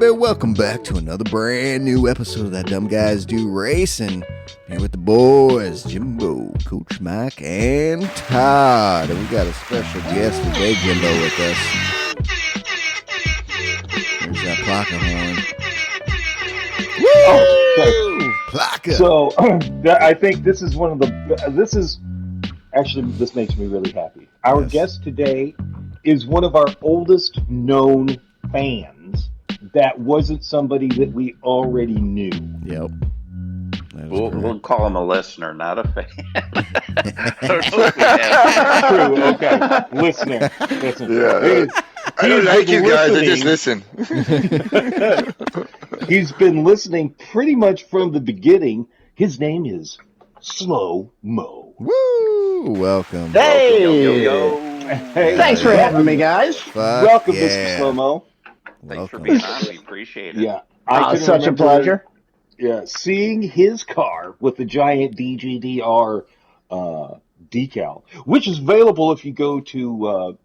everybody. Welcome back to another brand new episode of That Dumb Guys Do Racing. Here with the boys, Jimbo, Coach Mike, and Todd. And we got a special guest today, Jimbo, with us. There's that Plaka horn. Woo! Plaka! So, I think this is one of the... This makes me really happy. Our guest today is one of our oldest known fans that wasn't somebody that we already knew. Yep. We'll call him a listener, not a fan. True, okay. Listener. Yeah. I don't like you guys, I just listen. He's been listening pretty much from the beginning. His name is Slow Moe. Woo! Welcome. Hey! Yo. Hey. Thanks for having me, guys. Welcome, Mr. Slow Moe. Thanks for being on. We appreciate it. Yeah. Such a pleasure. Yeah, seeing his car with the giant DGDR decal, which is available if you go to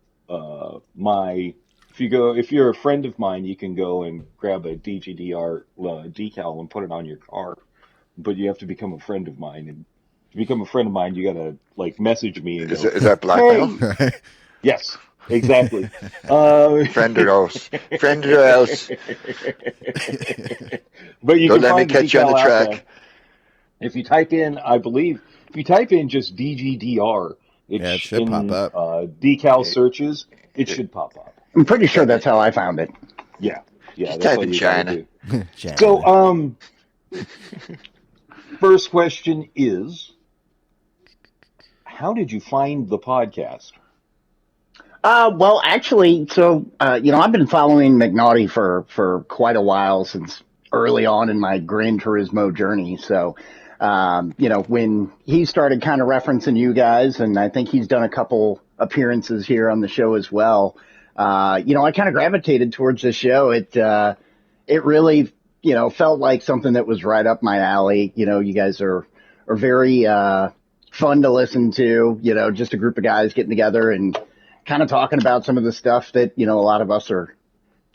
if you're a friend of mine, you can go and grab a DGDR decal and put it on your car. But you have to become a friend of mine, and to become a friend of mine, you gotta message me. And is that blackmail? Hey. Yes. Exactly. Friend or else. But you Don't can let me find catch you on the track. If you type in, just DGDR, it should pop up. Decal searches, it should pop up. I'm pretty sure that's how I found it. Yeah. Just That's type in China. So, first question is, how did you find the podcast? Well, actually, I've been following McNaughty for quite a while, since early on in my Gran Turismo journey. So, when he started kind of referencing you guys, and I think he's done a couple appearances here on the show as well, I kind of gravitated towards this show. It really, felt like something that was right up my alley. You guys are very, fun to listen to, just a group of guys getting together and kind of talking about some of the stuff that, a lot of us are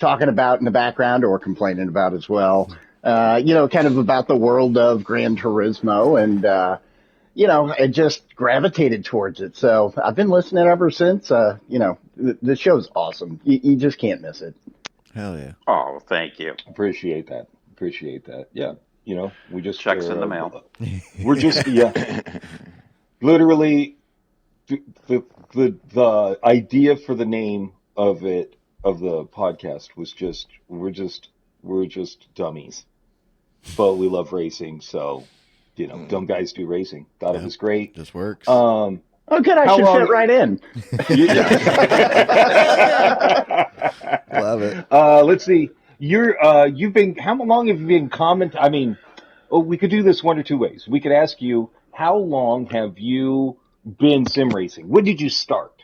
talking about in the background or complaining about as well. Kind of about the world of Gran Turismo, and, I just gravitated towards it. So I've been listening ever since. The show's awesome. You just can't miss it. Hell yeah. Oh, thank you. Appreciate that. Yeah. We just checks in the mail. We're just, literally the idea for the name of the podcast was just, we're just dummies, but we love racing. So, Dumb Guys Do Racing. Thought it was great. This works. Oh, good. I should fit right in. Love it. Let's see. How long have you been commenting? I mean, we could do this one or two ways. We could ask you, how long have you been sim racing? When did you start?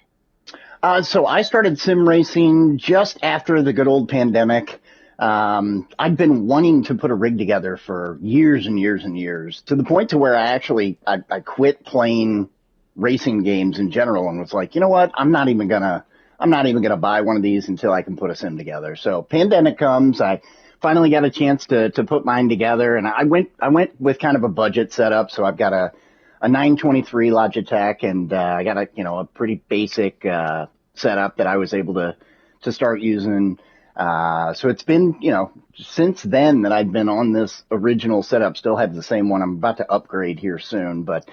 So I started sim racing just after the good old pandemic. I'd been wanting to put a rig together for years and years and years, to the point to where I quit playing racing games in general and was like, you know what? I'm not even gonna buy one of these until I can put a sim together. So pandemic comes, I finally got a chance to put mine together, and I went with kind of a budget setup. So I've got a 923 Logitech, and I got a pretty basic setup that I was able to start using. So it's been, since then that I've been on this original setup. Still have the same one. I'm about to upgrade here soon, but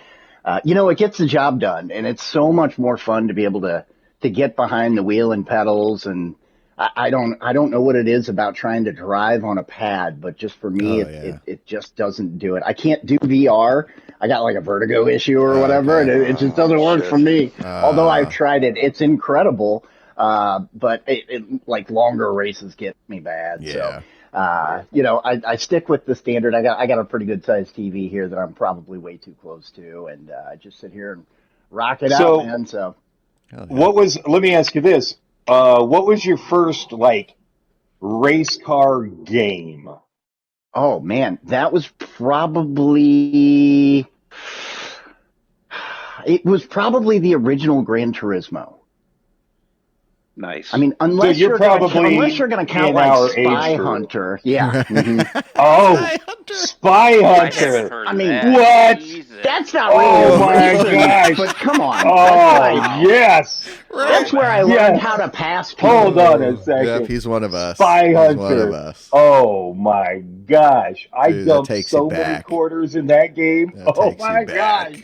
it gets the job done, and it's so much more fun to be able to get behind the wheel and pedals. And I don't know what it is about trying to drive on a pad, but just for me, it just doesn't do it. I can't do VR. I got like a vertigo issue or whatever, and it just doesn't work for me. Although I've tried it, it's incredible. But it like longer races get me bad. Yeah. So, I stick with the standard. I got a pretty good sized TV here that I'm probably way too close to, and I just sit here and rock it out, man. So, let me ask you this. What was your first race car game? Oh man, that was probably the original Gran Turismo. Nice. I mean, unless So you're probably unless you're going to count in like our age Spy group. Hunter, yeah. Mhm. Oh, Spy I haven't Hunter. heard I of mean, that. what? Jesus. That's not really Oh a my racing, gosh. but come on, Oh, yes. that's where I learned how to pass people. Hold on a second. Yep, he's one of us. Spy He's Hunter. one of us. Oh my gosh. I Dude, that dumped takes so you many back. quarters in that game. That Oh takes you my back. gosh.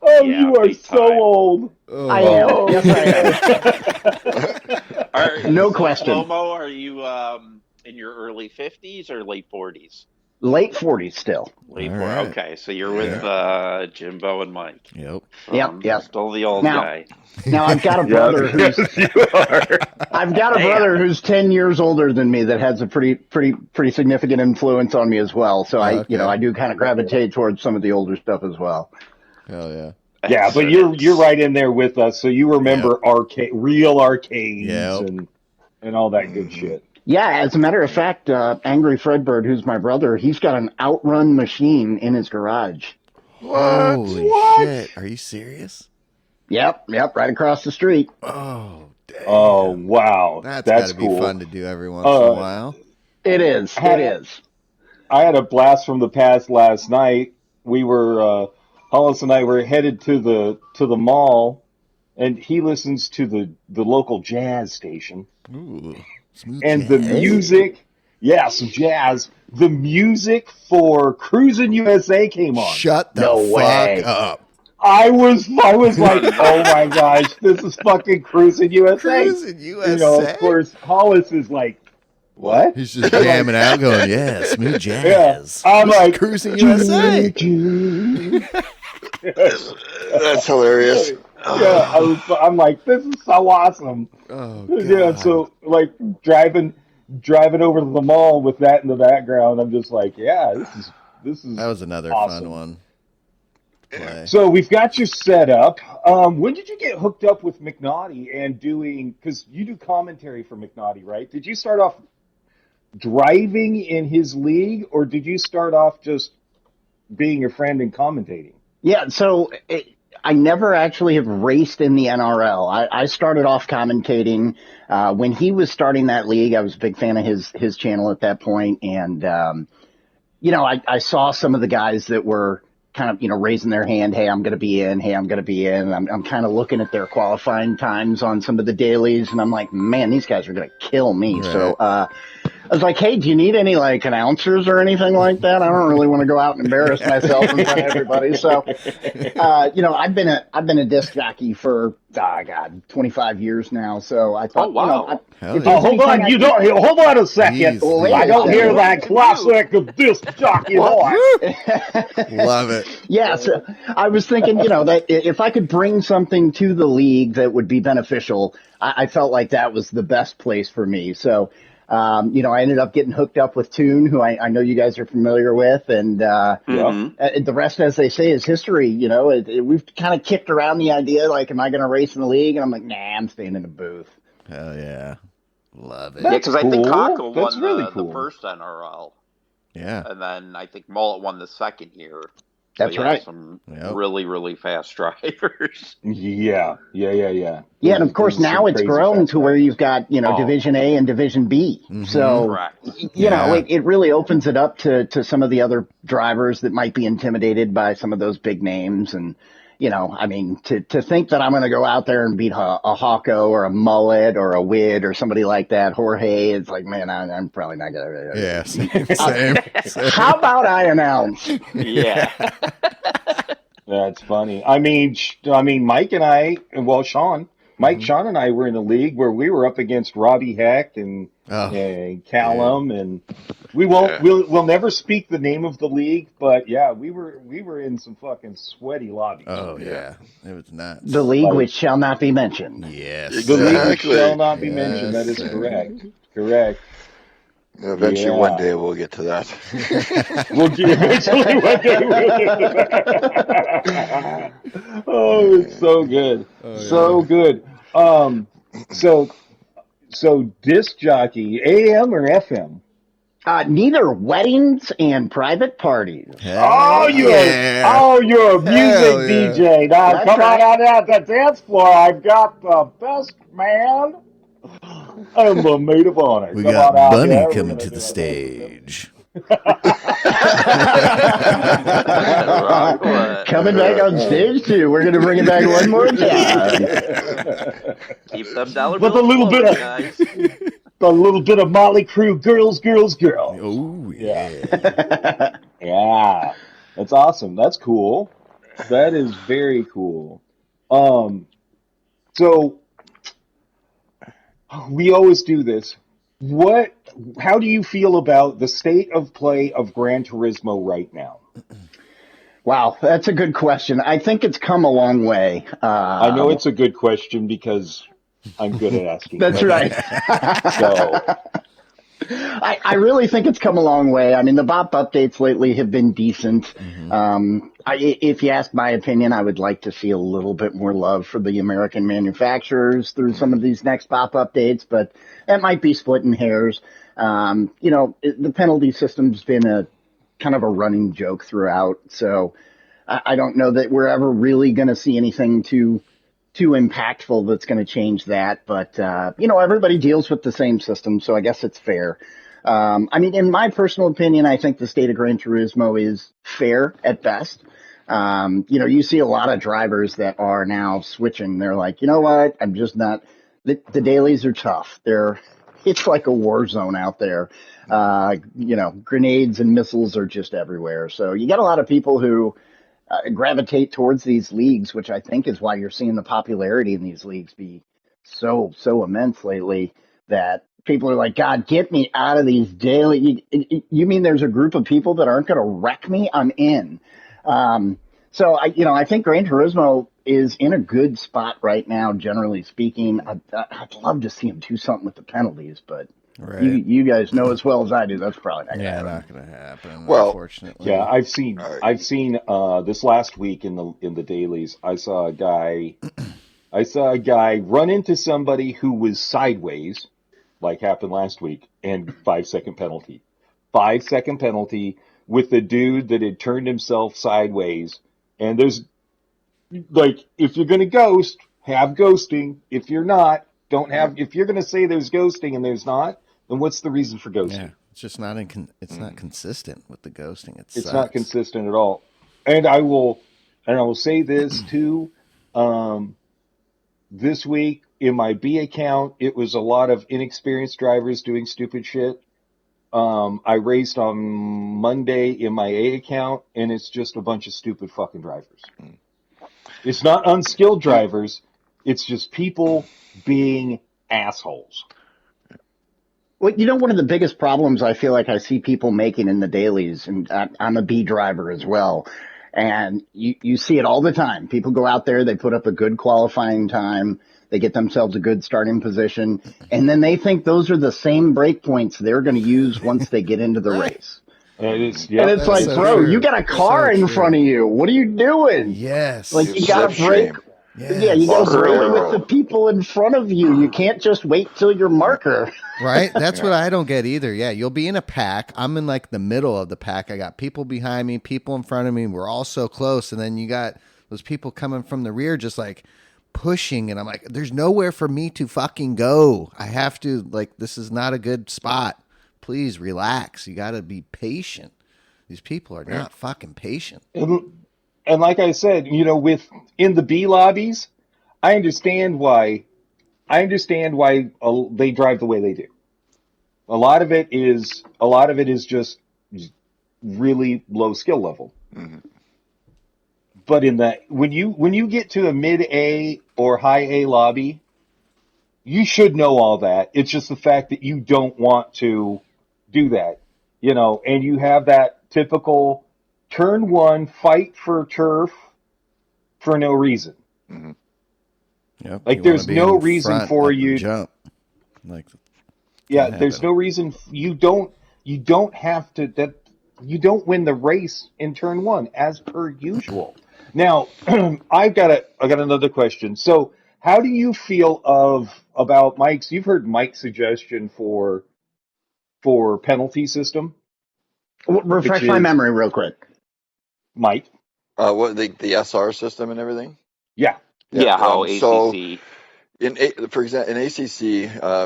Oh, Yeah, you are big so time. old. I am. Oh. Yes, I am. No question. Slow Moe, are you in your early 50s or late 40s? Late 40s still. Late All 40s. right. Okay, so you're with Jimbo and Mike. Yep. Yep. Still the old Now- guy. Now I've got a brother who's I've got a brother who's 10 years older than me that has a pretty significant influence on me as well. So I do kind of gravitate towards some of the older stuff as well. Hell yeah. Yeah, but you're right in there with us, so you remember real arcades and all that good shit. Yeah, as a matter of fact, Angry Fredbird, who's my brother, he's got an outrun machine in his garage. Holy shit. Are you serious? Yep, right across the street. Oh, damn. Oh, wow. That's That's gotta be cool. fun to do every once in a while. It is. I had a blast from the past last night. We were Hollis and I were headed to the mall, and he listens to the local jazz station. Ooh, smooth And jazz. the music, some jazz. The music for Cruisin' USA came on. Shut the No fuck way. up. I was like, oh my gosh, this is fucking Cruisin' USA. Cruisin' USA? You know, of course, Hollis is like, what? He's just jamming out, going, yeah, smooth Yeah. jazz. I'm like, Cruising USA. That's hilarious. Yeah, I'm like, this is so awesome. Oh, God. Yeah, so like driving over to the mall with that in the background, I'm just like, yeah, this is That was another awesome. fun one to play. So we've got you set up. When did you get hooked up with McNaughty and doing? Because you do commentary for McNaughty, right? Did you start off driving in his league, or did you start off just being a friend and commentating? Yeah, so I never actually have raced in the NRL. I started off commentating when he was starting that league. I was a big fan of his channel at that point, and I saw some of the guys that were kind of raising their hand. Hey, I'm going to be in. Hey, I'm going to be in. I'm kind of looking at their qualifying times on some of the dailies, and I'm like, man, these guys are going to kill me. Right. So I was like, hey, do you need any like announcers or anything like that? I don't really want to go out and embarrass myself in front of everybody. So, I've been a disc jockey for 25 years now. So I thought, Hold on, hold on a second. Jeez, I don't hear that classic of disc jockey voice. Love it. Yeah, so I was thinking, that if I could bring something to the league that would be beneficial, I felt like that was the best place for me. So, I ended up getting hooked up with Toon, who I know you guys are familiar with, and the rest, as they say, is history. We've kind of kicked around the idea, like, am I going to race in the league? And I'm like, nah, I'm staying in the booth. Hell yeah. Love it. Yeah, because I think cool. Cockle That's won really the cool. first NRL. Yeah. And then I think Mullet won the second year. That's right. Some Yep. really, really fast drivers. Yeah. Yeah, and of course now it's grown to where you've got, Division A and Division B. Mhm. So, Correct. it really opens it up to some of the other drivers that might be intimidated by some of those big names. And, to think that I'm going to go out there and beat a Hawko or a Mullet or a Wid or somebody like that, Jorge, it's like, man, I'm probably not going to. Yeah, same. How about I announce? Yeah. That's funny. I mean, Mike and I, Sean and I were in a league where we were up against Robbie Heck and Callum, and we'll never speak the name of the league, but yeah, we were in some fucking sweaty lobbies. Oh, yeah. It was nuts. The league which shall not be mentioned. Yes. The league which Exactly. shall not be mentioned. That is Yes. correct. Eventually, Yeah. one day we'll get to that. Eventually one day we'll get to that. Oh, it's so good. So good. So disc jockey, AM or FM? Neither weddings and private parties. You're a music DJ. Now That's come right. on out the dance floor. I've got the best man I'm the maid of honor. We Come got on out Bunny here. We're coming gonna to do the our stage. Wrong one. Coming back on stage too. We're gonna bring it back one more time. Keep them dollar With bills a little bit flowing, of guys. a little bit of Molly Crew, girls. Oh, Yeah. yeah. Yeah, that's awesome. That's cool. That is very cool. So we always do this. What? How do you feel about the state of play of Gran Turismo right now? Wow, that's a good question. I think it's come a long way. I know it's a good question because I'm good at asking That's questions. right. So I really think it's come a long way. I mean, the BOP updates lately have been decent. If you ask my opinion, I would like to see a little bit more love for the American manufacturers through some of these next BOP updates, but that might be splitting hairs. The penalty system's been a kind of a running joke throughout, so I don't know that we're ever really going to see anything too impactful that's going to change that. But, everybody deals with the same system, so I guess it's fair. In my personal opinion, I think the state of Gran Turismo is fair at best. You see a lot of drivers that are now switching. They're like, you know what? I'm just not. The dailies are tough. It's like a war zone out there. Grenades and missiles are just everywhere. So you got a lot of people who gravitate towards these leagues, which I think is why you're seeing the popularity in these leagues be so immense lately, that people are like, God, get me out of these daily. You mean there's a group of people that aren't going to wreck me? I'm in. I think Gran Turismo is in a good spot right now, generally speaking. I'd love to see him do something with the penalties, but Right. you guys know as well as I do that's probably not going to happen. Not going to happen. Well, unfortunately. yeah, I've seen this last week in the dailies. I saw a guy run into somebody who was sideways, like happened last week, and 5-second penalty. 5-second penalty with the dude that had turned himself sideways. And there's like, if you're going to ghost, have ghosting. If you're not, don't have. If you're going to say there's ghosting and there's not, then what's the reason for ghosting? Yeah, it's just not it's not consistent with the ghosting. It's not consistent at all. And I will say this too. This week in my B account, it was a lot of inexperienced drivers doing stupid shit. I raced on Monday in my A account, and it's just a bunch of stupid fucking drivers. It's not unskilled drivers. It's just people being assholes. Well, one of the biggest problems I feel like I see people making in the dailies, and I'm a B driver as well, and you see it all the time. People go out there, they put up a good qualifying time, they get themselves a good starting position, and then they think those are the same break points they're going to use once they get into the race. And it's like, so bro, true. you got a car in front of you. What are you doing? Yes. Like, you got to break. Yes. Yeah, you got to break Awesome. with the people in front of you. You can't just wait till your marker. Right? That's what I don't get either. Yeah, you'll be in a pack. I'm in like the middle of the pack. I got people behind me, people in front of me. We're all so close. And then you got those people coming from the rear just like pushing. And I'm like, there's nowhere for me to fucking go. I have to, like, this is not a good spot. Please relax. You got to be patient. These people are not fucking patient. And like I said, in the B lobbies, I understand why they drive the way they do. A lot of it is just really low skill level. Mm-hmm. But when you get to a mid A or high A lobby, you should know all that. It's just the fact that you don't want to do that, and you have that typical turn one fight for turf for no reason. Mm-hmm. Yep. Like, there's no reason for you to jump. Like, there's no reason you don't have to, that you don't win the race in turn one as per usual. Now, I got another question. So, how do you feel about Mike's? You've heard Mike's suggestion for penalty system. Refresh my memory real quick. Mike. What the SR system and everything? Yeah. Yeah, how So ACC. For example, in ACC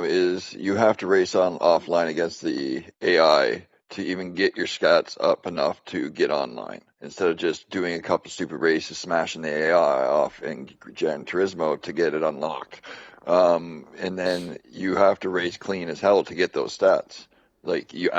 is you have to race on offline against the AI to even get your stats up enough to get online. Instead of just doing a couple stupid races, smashing the AI off in Gran Turismo to get it unlocked. And then you have to race clean as hell to get those stats. Like you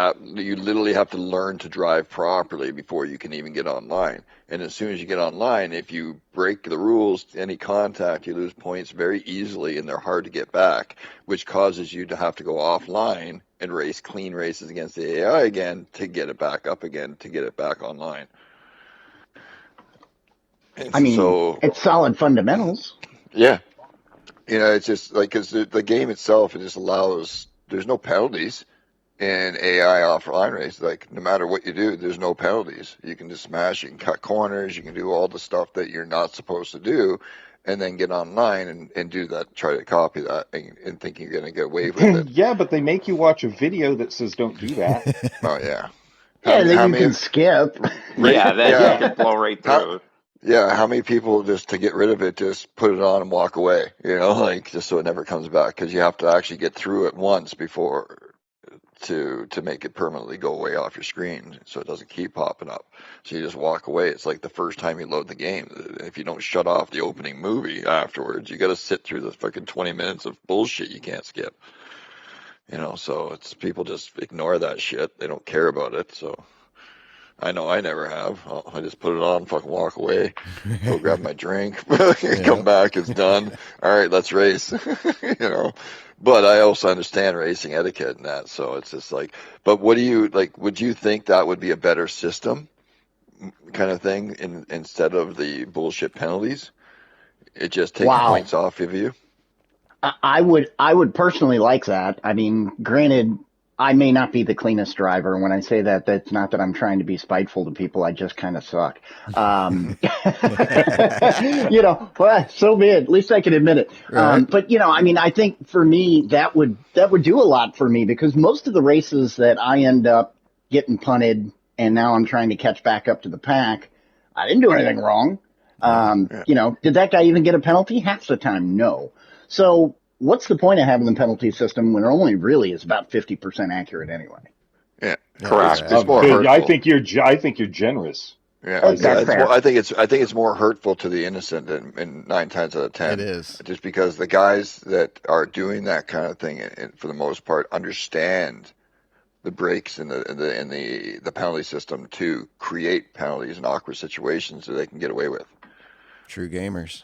literally have to learn to drive properly before you can even get online. And as soon as you get online, if you break the rules, any contact, you lose points very easily, and they're hard to get back, which causes you to have to go offline and race clean races against the AI again to get it back up again, to get it back online. And I mean, so, it's solid fundamentals. yeah. It's just like, because the game itself, it just allows, there's no penalties. In AI offline race, like no matter what you do, there's no penalties. You can just smash, you can cut corners, you can do all the stuff that you're not supposed to do, and then get online and do that, try to copy that, and think you're going to get away with it. Yeah, but they make you watch a video that says don't do that. Oh yeah. Yeah, that you can skip. Yeah, that Yeah. you can blow right through. How many people just to get rid of it just put it on and walk away? Like just so it never comes back, because you have to actually get through it once before. To make it permanently go away off your screen so it doesn't keep popping up. So you just walk away. It's like the first time you load the game. If you don't shut off the opening movie afterwards, you got to sit through the fucking 20 minutes of bullshit you can't skip. So it's people just ignore that shit. They don't care about it. So I know I never have. I just put it on, fucking walk away, go grab my drink, come back, it's done. All right, let's race. But I also understand racing etiquette and that, so it's just like, but what do you, like, would you think that would be a better system kind of thing instead of the bullshit penalties? It just takes points off of you? I would personally like that. I mean, granted, I may not be the cleanest driver. When I say that, that's not that I'm trying to be spiteful to people. I just kind of suck. Well, so be it. At least I can admit it. Right. But I mean, I think for me, that would do a lot for me, because most of the races that I end up getting punted and now I'm trying to catch back up to the pack, I didn't do anything wrong. Did that guy even get a penalty? Half the time, no. So what's the point of having the penalty system when it only really is about 50% accurate anyway? Yeah, correct. It's more hurtful. I think you're generous. Yeah, that's fair. Well, I think it's more hurtful to the innocent than 9 times out of 10. It is, just because the guys that are doing that kind of thing, for the most part, understand the breaks in the penalty system to create penalties in awkward situations that they can get away with. True gamers.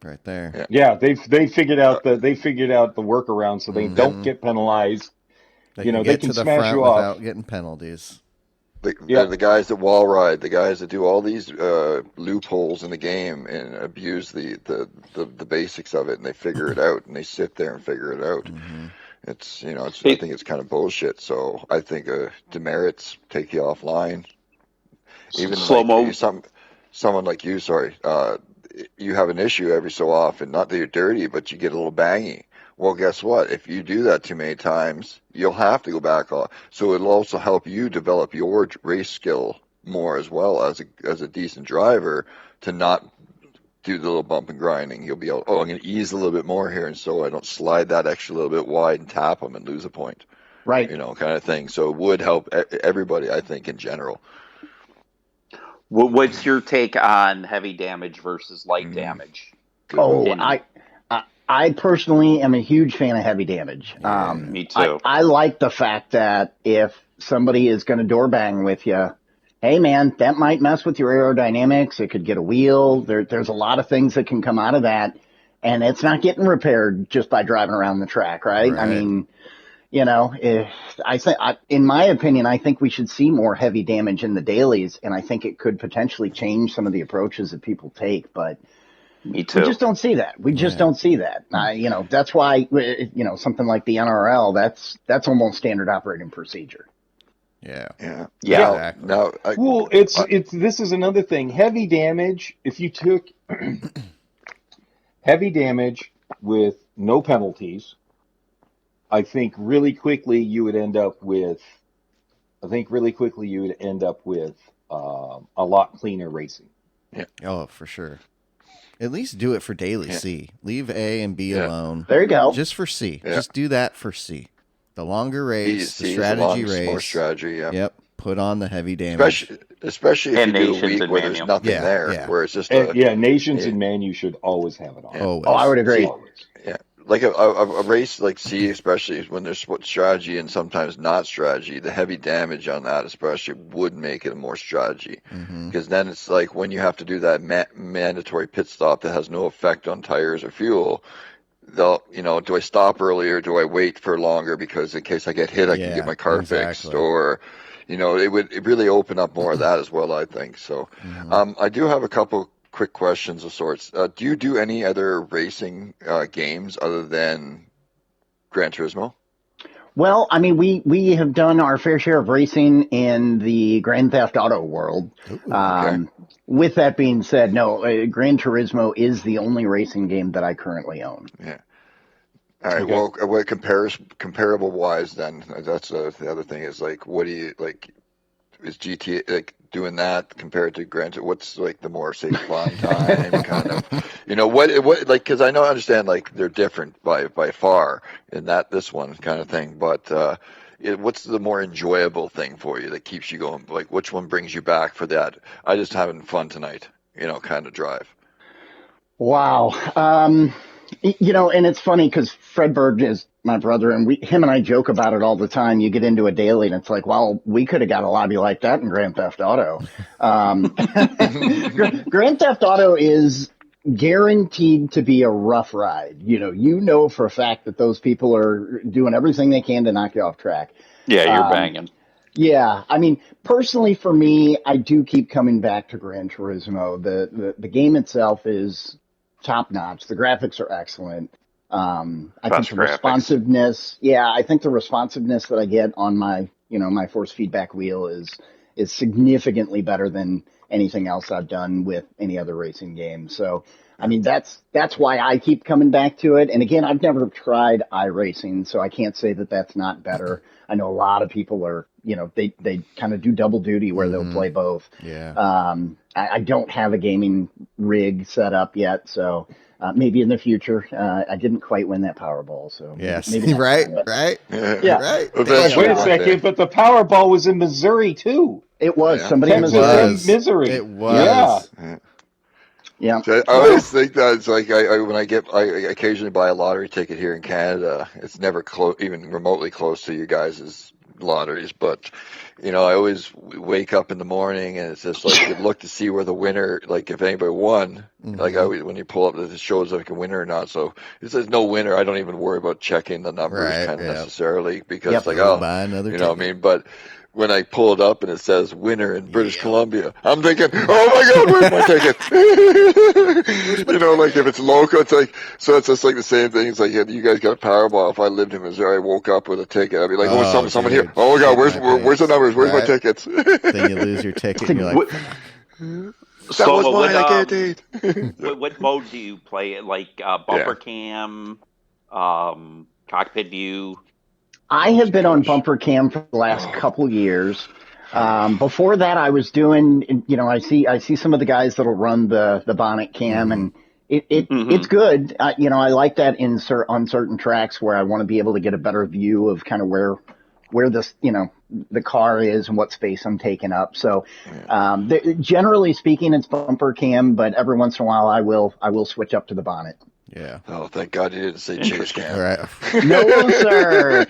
Right there. Yeah, they figured out the workaround so they don't get penalized. They can they can smash you off without getting penalties. The guys that wall ride, the guys that do all these loopholes in the game and abuse the basics of it, and they figure it out, and they sit there and figure it out. Mm-hmm. I think it's kind of bullshit. So I think demerits take you offline. Even Slow Moe. Someone like you, you have an issue every so often. Not that you're dirty, but you get a little bangy. Well, guess what? If you do that too many times, you'll have to go back off. So it'll also help you develop your race skill more as well as a decent driver, to not do the little bump and grinding. You'll be able, I'm going to ease a little bit more here, and so I don't slide that extra little bit wide and tap them and lose a point. Right. Kind of thing. So it would help everybody, I think, in general. What's your take on heavy damage versus light damage? I personally am a huge fan of heavy damage. Me too. I like the fact that if somebody is going to door bang with you, hey man, that might mess with your aerodynamics. It could get a wheel. There's a lot of things that can come out of that, and it's not getting repaired just by driving around the track, right? I mean, in my opinion, I think we should see more heavy damage in the dailies, and I think it could potentially change some of the approaches that people take, but me too. We just don't see that. We just don't see that. That's why, something like the NRL, that's almost standard operating procedure. Yeah. Exactly. This is another thing. Heavy damage, if you took heavy damage with no penalties, I think really quickly you would end up with a lot cleaner racing. Yeah. Oh, for sure. At least do it for daily Yeah. C. Leave A and B Yeah. alone. There you go. Just for C. Yeah. Just do that for C. The longer race, the C is strategy more race. strategy, yeah. Yep. Put on the heavy damage. Especially if And you do a nations week and where there's manual. nothing Yeah, there, yeah. where it's just And, a Nations yeah. and Man, you should always have it on. Always. Oh, I would agree. Always. yeah. Like a race like C, especially when there's strategy and sometimes not strategy, the heavy damage on that especially would make it more strategy. Mm-hmm. Because then it's like when you have to do that mandatory pit stop that has no effect on tires or fuel, do I stop early or do I wait for longer because in case I get hit, I can get my car fixed, or, it really open up more of that as well, I think. So, I do have a couple quick questions of sorts. Do you do any other racing games other than Gran Turismo? Well, I mean, we have done our fair share of racing in the Grand Theft Auto world. Okay. With that being said, no, Gran Turismo is the only racing game that I currently own. Yeah. All right. Okay. Well, what comparable wise then? That's the other thing is like, what do you like? Is GTA like doing that compared to Gran Turismo? What's like the more say fun time kind of? What like because I understand like they're different by far in this one kind of thing, but what's the more enjoyable thing for you that keeps you going? Like which one brings you back for that? I just having fun tonight, kind of drive. Wow. And it's funny because Fred Berg is my brother, and him and I joke about it all the time. You get into a daily, and it's like, well, we could have got a lobby like that in Grand Theft Auto. Grand Theft Auto is guaranteed to be a rough ride. You know for a fact that those people are doing everything they can to knock you off track. Yeah, you're banging. Yeah, I mean, personally for me, I do keep coming back to Gran Turismo. The game itself is top notch. The graphics are excellent. I think the responsiveness, I think the responsiveness that I get on my force feedback wheel is significantly better than anything else I've done with any other racing game. So, I mean, that's why I keep coming back to it. And again, I've never tried iRacing, so I can't say that that's not better. I know a lot of people are, they kind of do double duty where they'll play both. Yeah. I don't have a gaming rig set up yet, so maybe in the future. I didn't quite win that Powerball, so Yes. maybe right. time, but Right. Yeah. Right. Wait a second, but the Powerball was in Missouri too. It was somebody in Texas Missouri. and Missouri. It was. Yeah. So I always think that it's like when I occasionally buy a lottery ticket here in Canada, it's never even remotely close to you guys' lotteries, but I always wake up in the morning and it's just like you look to see where the winner, like if anybody won, like when you pull up, it shows like a winner or not. So if there's no winner, I don't even worry about checking the numbers necessarily because buy another what I mean, but. When I pull it up and it says winner in British Columbia, I'm thinking, oh my God, where's my ticket? Like if it's local, it's like, so it's just like the same thing. It's like, you guys got a Powerball. If I lived in Missouri, I woke up with a ticket. I'd be like, someone here. Oh my God, where's the numbers? Where's my tickets? Then you lose your ticket and you're like, that was mine, I can't eat. What mode do you play? Like bumper cam, cockpit view? I have been on bumper cam for the last couple years. Before that, I was doing, I see some of the guys that'll run the bonnet cam, and it's good. I like that on certain tracks where I want to be able to get a better view of kind of where this, the car is and what space I'm taking up. So, generally speaking, it's bumper cam, but every once in a while I will switch up to the bonnet. yeah. Oh, thank God you didn't say chase cam. All right. No, sir.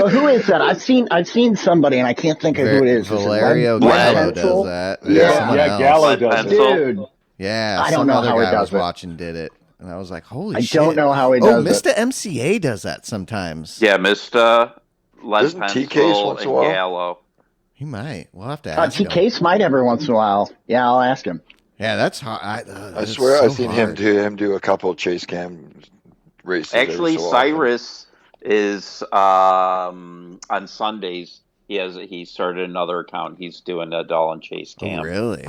Who is that? I've seen somebody, and I can't think of who it is. Valerio Gallo does that. Yeah, Gallo does it. Dude. Yeah, I don't know how he guy I was does it. watching did it, and I was like, "Holy shit!" I don't know how he does it. Mr. MCA does that sometimes. Yeah, Mr. Lead Doesn't Pencil TK's once in a and while? Gallo. He might. We'll have to ask T him. Case might every once in a while. Yeah, I'll ask him. Yeah, that's hard. I swear I've seen him do a couple of chase cam races. Actually, every so Cyrus is on Sundays. He started another account. He's doing a Doll and Chase cam. Oh, really?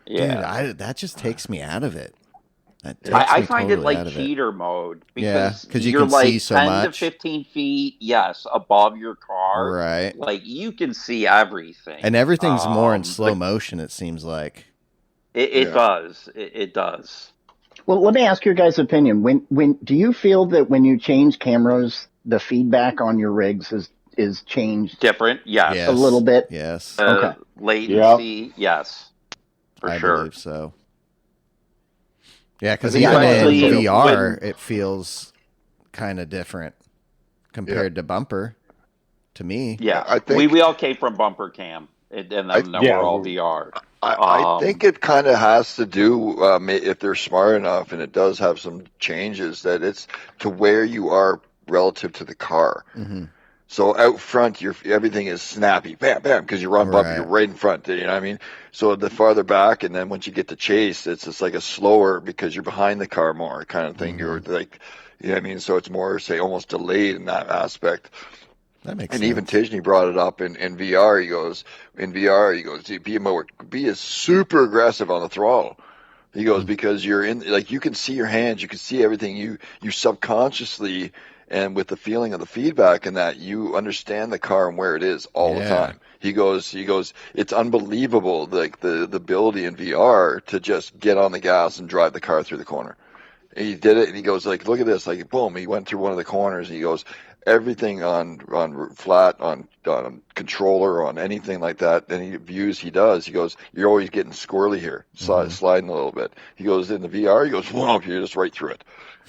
Yeah, Dude, that just takes me out of it. I find it like cheater mode because 'cause you you're can like see so 10 much. to 15 feet, above your car. Right. Like you can see everything, And everything's more in slow motion. It seems like. It does. It does. Well, let me ask your guys' opinion. When do you feel that when you change cameras, the feedback on your rigs is changed Different, yes. Yes. a little bit? Yes. Okay. Latency, yes, for I sure. believe so. Yeah, because I think even that's in true. VR, it feels kind of different compared to bumper. To me, Yeah, I think we all came from bumper cam, and then Yeah, we're all VR. I think it kind of has to do if they're smart enough, and it does have some changes that it's to where you are relative to the car. mm-hmm. So out front, everything is snappy, bam, bam, because you're on bumper, Right. you're right in front. You know what I mean? So the farther back, and then once you get to chase, it's just like a slower because you're behind the car more kind of thing. Mm-hmm. You're like, you know what I mean? So it's more, say, almost delayed in that aspect. That makes And sense. even Tisney brought it up in VR. In VR, he goes, be as super aggressive on the throttle. He goes, because you're in, like, you can see your hands, you can see everything. You subconsciously, and with the feeling of the feedback and that, you understand the car and where it is all the time. He goes, it's unbelievable, like the ability in VR to just get on the gas and drive the car through the corner. And he did it, and he goes, like, look at this, like, boom, he went through one of the corners, and he goes, everything on flat, on controller, on anything like that, any views he does, he goes, you're always getting squirrely here, sliding a little bit. He goes, in the VR, he goes, whoa, you're just right through it.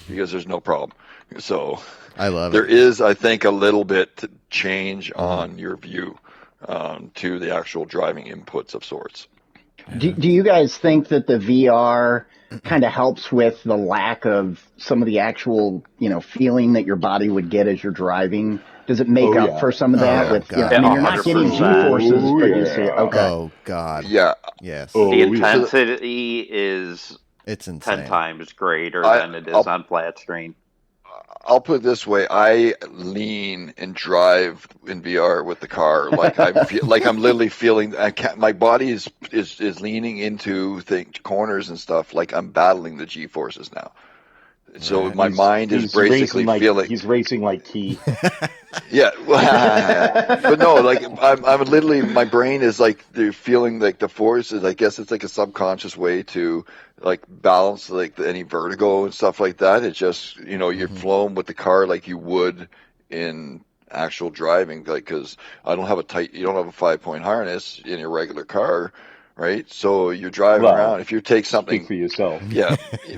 He goes, there's no problem. So I love there it. is, I think, a little bit to change on your view to the actual driving inputs of sorts. Do you guys think that the VR kind of helps with the lack of some of the actual, feeling that your body would get as you're driving? Does it make up for some of that? God. You're not getting 100%. G-forces, but you see, okay. Oh God. Yeah. Yes. The intensity is It's insane. 10 times greater than it is on flat screen. I'll put it this way: I lean and drive in VR with the car, like I'm literally feeling. My body is leaning into corners and stuff, like I'm battling the G forces now. So my mind is basically feeling. He's racing like Key. Yeah, but no, like I'm literally, my brain is like feeling like the forces. I guess it's like a subconscious way to like balance like any vertigo and stuff like that. It's just you're flowing with the car like you would in actual driving, like because you don't have a 5-point harness in your regular car. Right, so you're driving around. If you take something, speak for yourself. Yeah,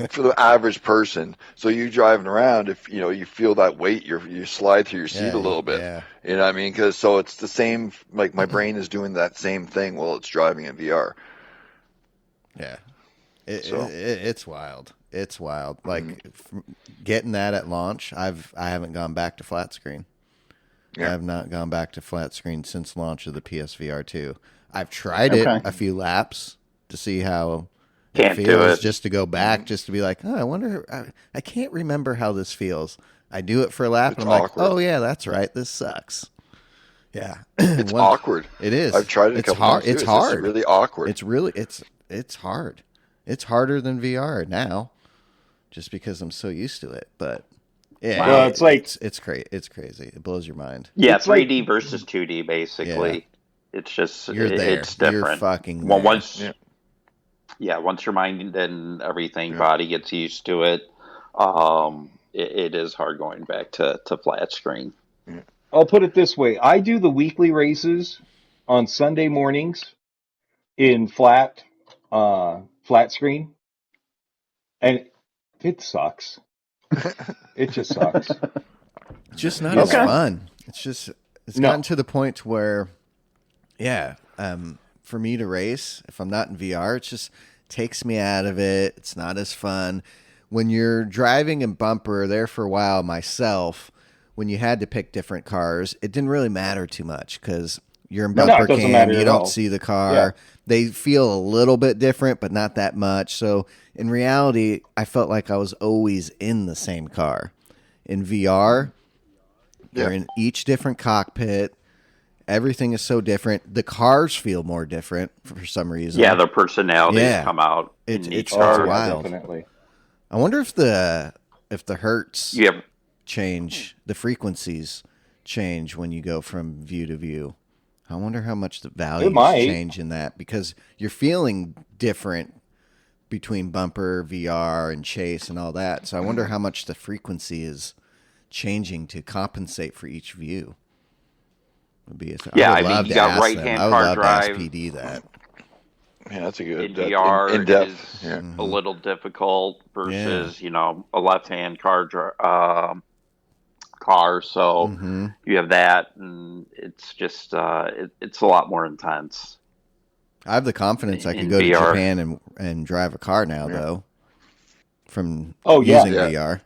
for the average person. So you driving around, if you feel that weight, you slide through your seat a little bit. Yeah. You know what I mean? Because so it's the same. Like my brain is doing that same thing while it's driving in VR. Yeah, it's wild. It's wild. Like getting that at launch. I haven't gone back to flat screen. Yeah. I have not gone back to flat screen since launch of the PSVR 2. I've tried it a few laps to see how it feels, just to go back, just to be like, oh, I wonder. I can't remember how this feels. I do it for a lap, and I'm awkward. like, oh yeah, that's right. This sucks. Yeah, It's awkward. It is. I've tried it a couple times. It's hard. It's really awkward. It's hard. It's harder than VR now, just because I'm so used to it. But yeah, well, it's like it's crazy. It's crazy. It blows your mind. Yeah, it's 3D versus 2D basically. Yeah. It's just You're there. it's different. You're fucking well, there. once your mind and everything, body gets used to it. It is hard going back to flat screen. I'll put it this way: I do the weekly races on Sunday mornings in flat screen, and it sucks. It just sucks. It's just not as fun. It's gotten to the point where, for me to race, if I'm not in VR, it just takes me out of it. It's not as fun. When you're driving in bumper there for a while myself, when you had to pick different cars, it didn't really matter too much because you're in bumper cam, you don't see the car. Yeah. They feel a little bit different, but not that much. So in reality, I felt like I was always in the same car. In VR, you're in each different cockpit. Everything is so different. The cars feel more different for some reason. Yeah, their personalities come out in each car. Wild. Definitely. I wonder if the hertz change, the frequencies change when you go from view to view. I wonder how much the values change in that, because you're feeling different between bumper, VR, and chase and all that. So I wonder how much the frequency is changing to compensate for each view. Yeah, I would love you to got ask them. right-hand I would car love drive. to ask PD that. Yeah, that's a good In VR in depth. is a little difficult versus a left-hand car. So you have that, and it's just it's a lot more intense. I have the confidence I could in go to VR. Japan and drive a car now, though, from yeah. using VR.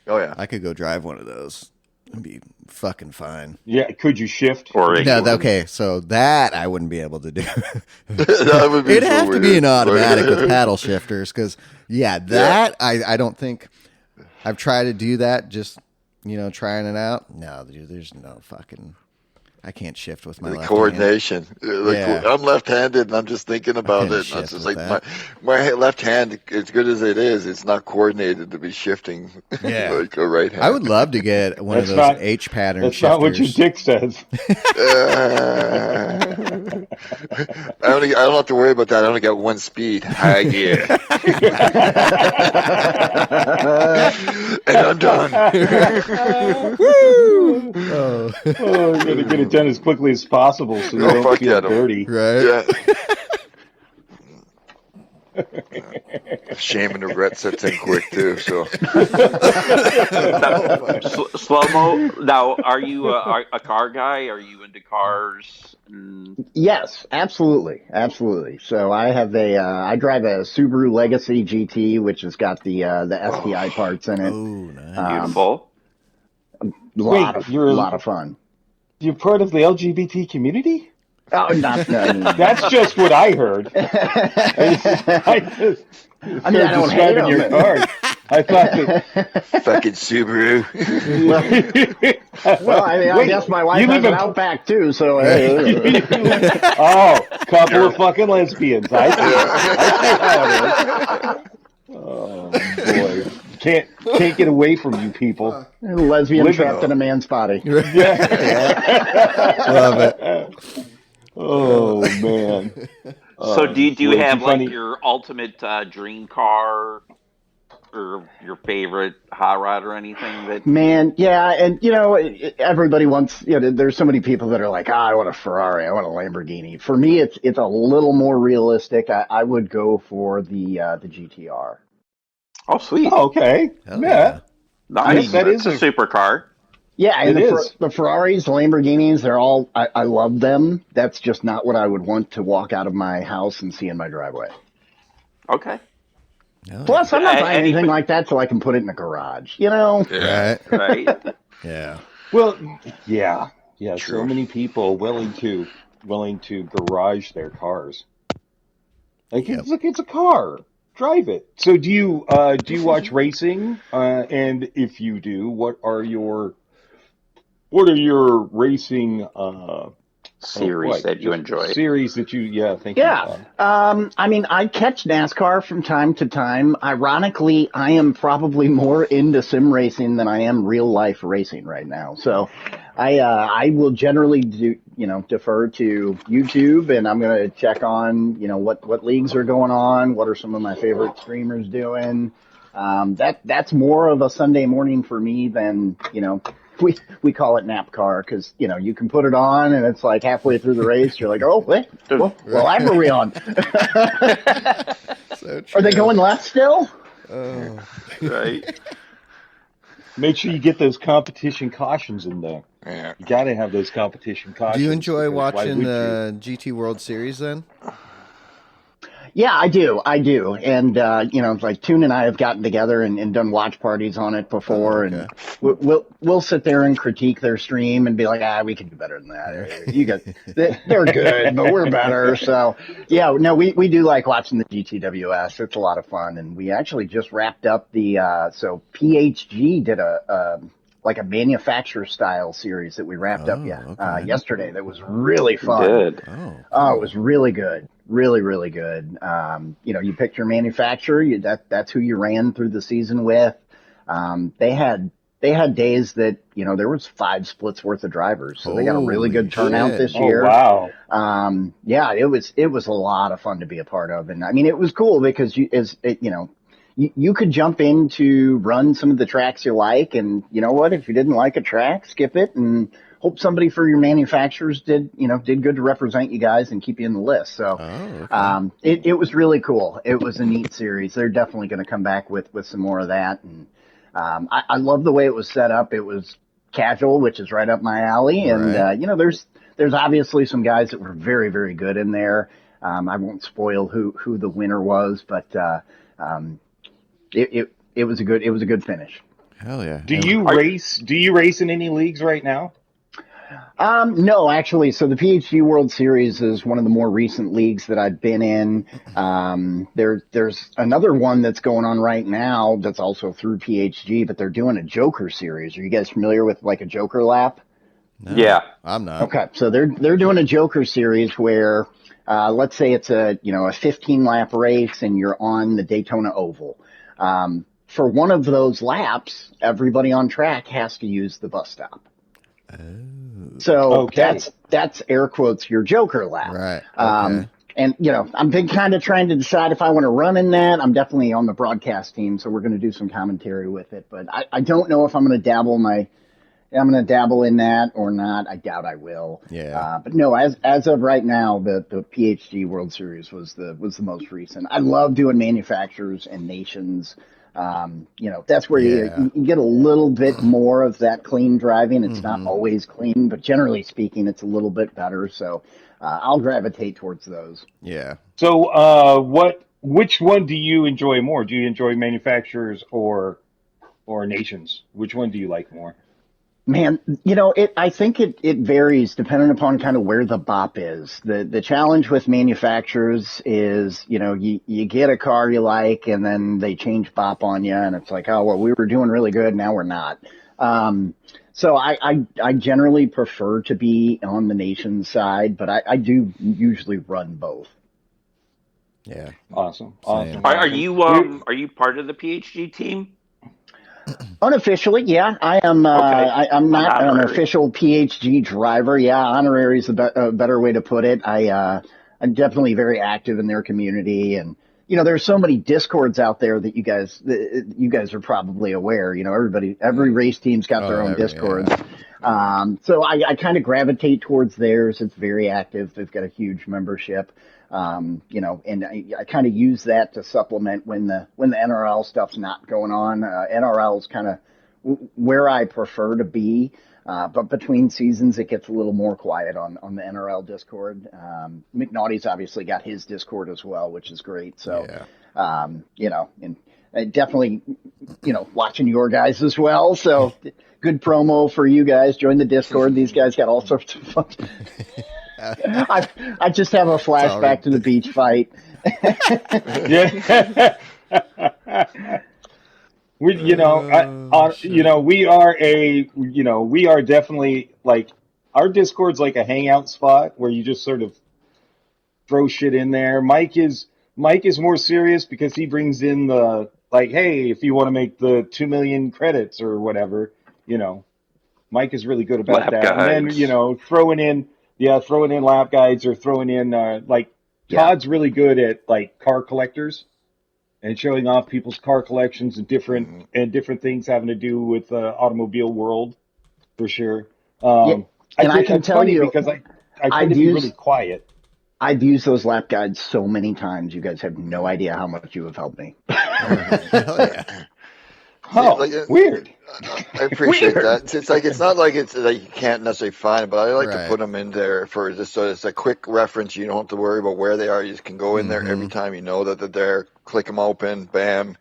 Oh yeah, I could go drive one of those and be fucking fine. Yeah, could you shift? Or Okay, so that I wouldn't be able to do. that would be It'd so have to weird. be an automatic with paddle shifters, because I don't think I've tried to do that. Just trying it out. No, dude, there's no fucking. I can't shift with my The left coordination. Yeah. I'm left-handed, and I'm just thinking about couldn't it. shift It's just with like my left hand, as good as it is, it's not coordinated to be shifting Yeah. like a right hand. I would love to get one of That's those not- H pattern That's shifters. not what your dick says. I don't have to worry about that. I only got one speed. High gear. And I'm done. Oh. Oh, you gotta get it done as quickly as possible so you Oh, don't fuck feel yeah, dirty. Right? Yeah. Shame and regret sets in quick too. So Slow Mo. Now, are you a car guy? Are you into cars? Yes, absolutely. So I have I drive a Subaru Legacy GT, which has got the STI parts in it. Oh, nice. Beautiful. Lot of fun. You're part of the LGBT community? Oh, no. That's just what I heard. I don't hate describing your them. car. I thought that. fucking Subaru. Well, I guess my wife you has live an in- Outback too, so. Oh, couple of fucking lesbians. I see how it is. Oh boy, can't get away from you people. Lesbian Living trapped in a man's body. Love it. Oh man. So do you have like funny- your ultimate dream car or your favorite hot rod or anything that? Man, yeah, and everybody wants. There's so many people that are like, I want a Ferrari, I want a Lamborghini. For me, it's a little more realistic. I would go for the GTR. Oh, sweet. Oh, okay. Hell Yeah. Nice. that That's is a super car. Yeah, and It is. the Ferraris, the Lamborghinis, they're all. I love them. That's just not what I would want to walk out of my house and see in my driveway. Okay. Oh, Plus, I'm not Yeah, buying and anything even- like that so I can put it in a garage. You know. right? Right. Yeah. Well, yeah. So True. many people willing to garage their cars. Like it's a car. Drive it. So do you watch racing? And if you do, what are your racing Series that you enjoy. Series that you thank you. Yeah. I catch NASCAR from time to time. Ironically, I am probably more into sim racing than I am real life racing right now. So I will generally defer to YouTube, and I'm going to check on, what leagues are going on. What are some of my favorite streamers doing? That's more of a Sunday morning for me than, we call it nap car because, you can put it on and it's like halfway through the race. You're like, oh, wait, what lap are we on? So Are they going left still? Oh. Right. Make sure you get those competition cautions in there. Yeah. You got to have those competition cautions. Do you enjoy because why watching would the GT World Series then? Yeah, I do. And, like Toon and I have gotten together and done watch parties on it before. Oh, okay. And we'll sit there and critique their stream and be like, we can do better than that. They're good, but we're better. So yeah, no, we do like watching the GTWS. It's a lot of fun. And we actually just wrapped up so PHG did a manufacturer style series that we wrapped up yesterday. That was really fun. Good. Oh. It was really good. Really, really good. You picked your manufacturer. That's who you ran through the season with. They had they had days that, there was 5 splits worth of drivers. So they got a really Holy good turnout shit. this Oh, year. wow. Yeah, it was a lot of fun to be a part of. And I mean, it was cool because you could jump in to run some of the tracks you like. And you know what? If you didn't like a track, skip it and hope somebody for your manufacturers did good to represent you guys and keep you in the list. So, it was really cool. It was a neat series. They're definitely going to come back with some more of that. And, I love the way it was set up. It was casual, which is right up my alley. And, Right. there's obviously some guys that were very, very good in there. I won't spoil who the winner was, but, it was a good finish. Hell yeah. Do you race in any leagues right now? No, actually. So the PhD World Series is one of the more recent leagues that I've been in. There's another one that's going on right now that's also through PhD, but they're doing a Joker series. Are you guys familiar with like a Joker lap? No, Yeah. I'm not. Okay. So they're doing a Joker series where, let's say it's a 15 lap race and you're on the Daytona Oval. For one of those laps, everybody on track has to use the bus stop. So that's air quotes your Joker lap. Right. Okay. And I've been kind of trying to decide if I want to run in that. I'm definitely on the broadcast team, so we're going to do some commentary with it. But I don't know if I'm going to dabble in that or not. I doubt I will. Yeah. But no, as of right now, the PhD World Series was the most recent. I love doing manufacturers and nations. That's where you get a little bit more of that clean driving. It's not always clean, but generally speaking, it's a little bit better. So I'll gravitate towards those. Yeah. So, which one do you enjoy more? Do you enjoy manufacturers or nations? Which one do you like more? Man, I think it varies depending upon kind of where the bop is. The challenge with manufacturers is, you get a car you like and then they change bop on you and it's like, oh, well, we were doing really good. Now we're not. So I generally prefer to be on the nation side, but I do usually run both. Yeah. Awesome. Are you part of the PhD team? Unofficially, yeah, I am. Okay. I'm not an Honorary. official PhD driver. Yeah, honorary is a better way to put it. I'm definitely very active in their community, and there's so many discords out there that you guys are probably aware. Every race team's got their own discords. Yeah. So I kind of gravitate towards theirs. It's very active. They've got a huge membership. And I kind of use that to supplement when the NRL stuff's not going on. NRL is kind of where I prefer to be. But between seasons, it gets a little more quiet on the NRL Discord. McNaughty's obviously got his Discord as well, which is great. So, and definitely, watching your guys as well. So good promo for you guys. Join the Discord. These guys got all sorts of fun. I just have a flashback to the beach fight. Yeah. We are definitely like our Discord's like a hangout spot where you just sort of throw shit in there. Mike is more serious because he brings in the like, hey, if you want to make the 2 million credits or whatever, Mike is really good about Lap that. guides. And then throwing in lap guides or throwing in Todd's really good at like car collectors and showing off people's car collections and different things having to do with the automobile world for sure. And I can tell you because I tend to be really quiet. I've used those lap guides so many times. You guys have no idea how much you have helped me. Hell yeah. Oh, weird. I appreciate that. It's not like it's like you can't necessarily find it, but I like to Right. put them in there for just so it's a quick reference. You don't have to worry about where they are. You just can go in there every time you know that they're there. Click them open, bam.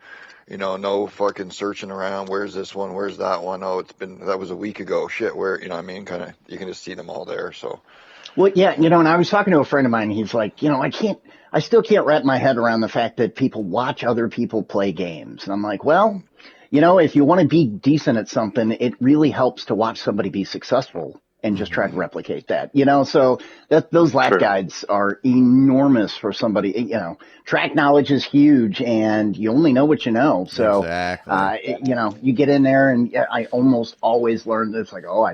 No fucking searching around. Where's this one? Where's that one? Oh, that was a week ago. Shit, where what I mean? Kind of, you can just see them all there. So. Well, yeah, and I was talking to a friend of mine. He's like, I still can't wrap my head around the fact that people watch other people play games. And I'm like, well, if you want to be decent at something, it really helps to watch somebody be successful and just try to replicate that, so those lap True. guides are enormous for somebody, track knowledge is huge and you only know what you know. So, Exactly. you get in there and I almost always learn it's like, oh,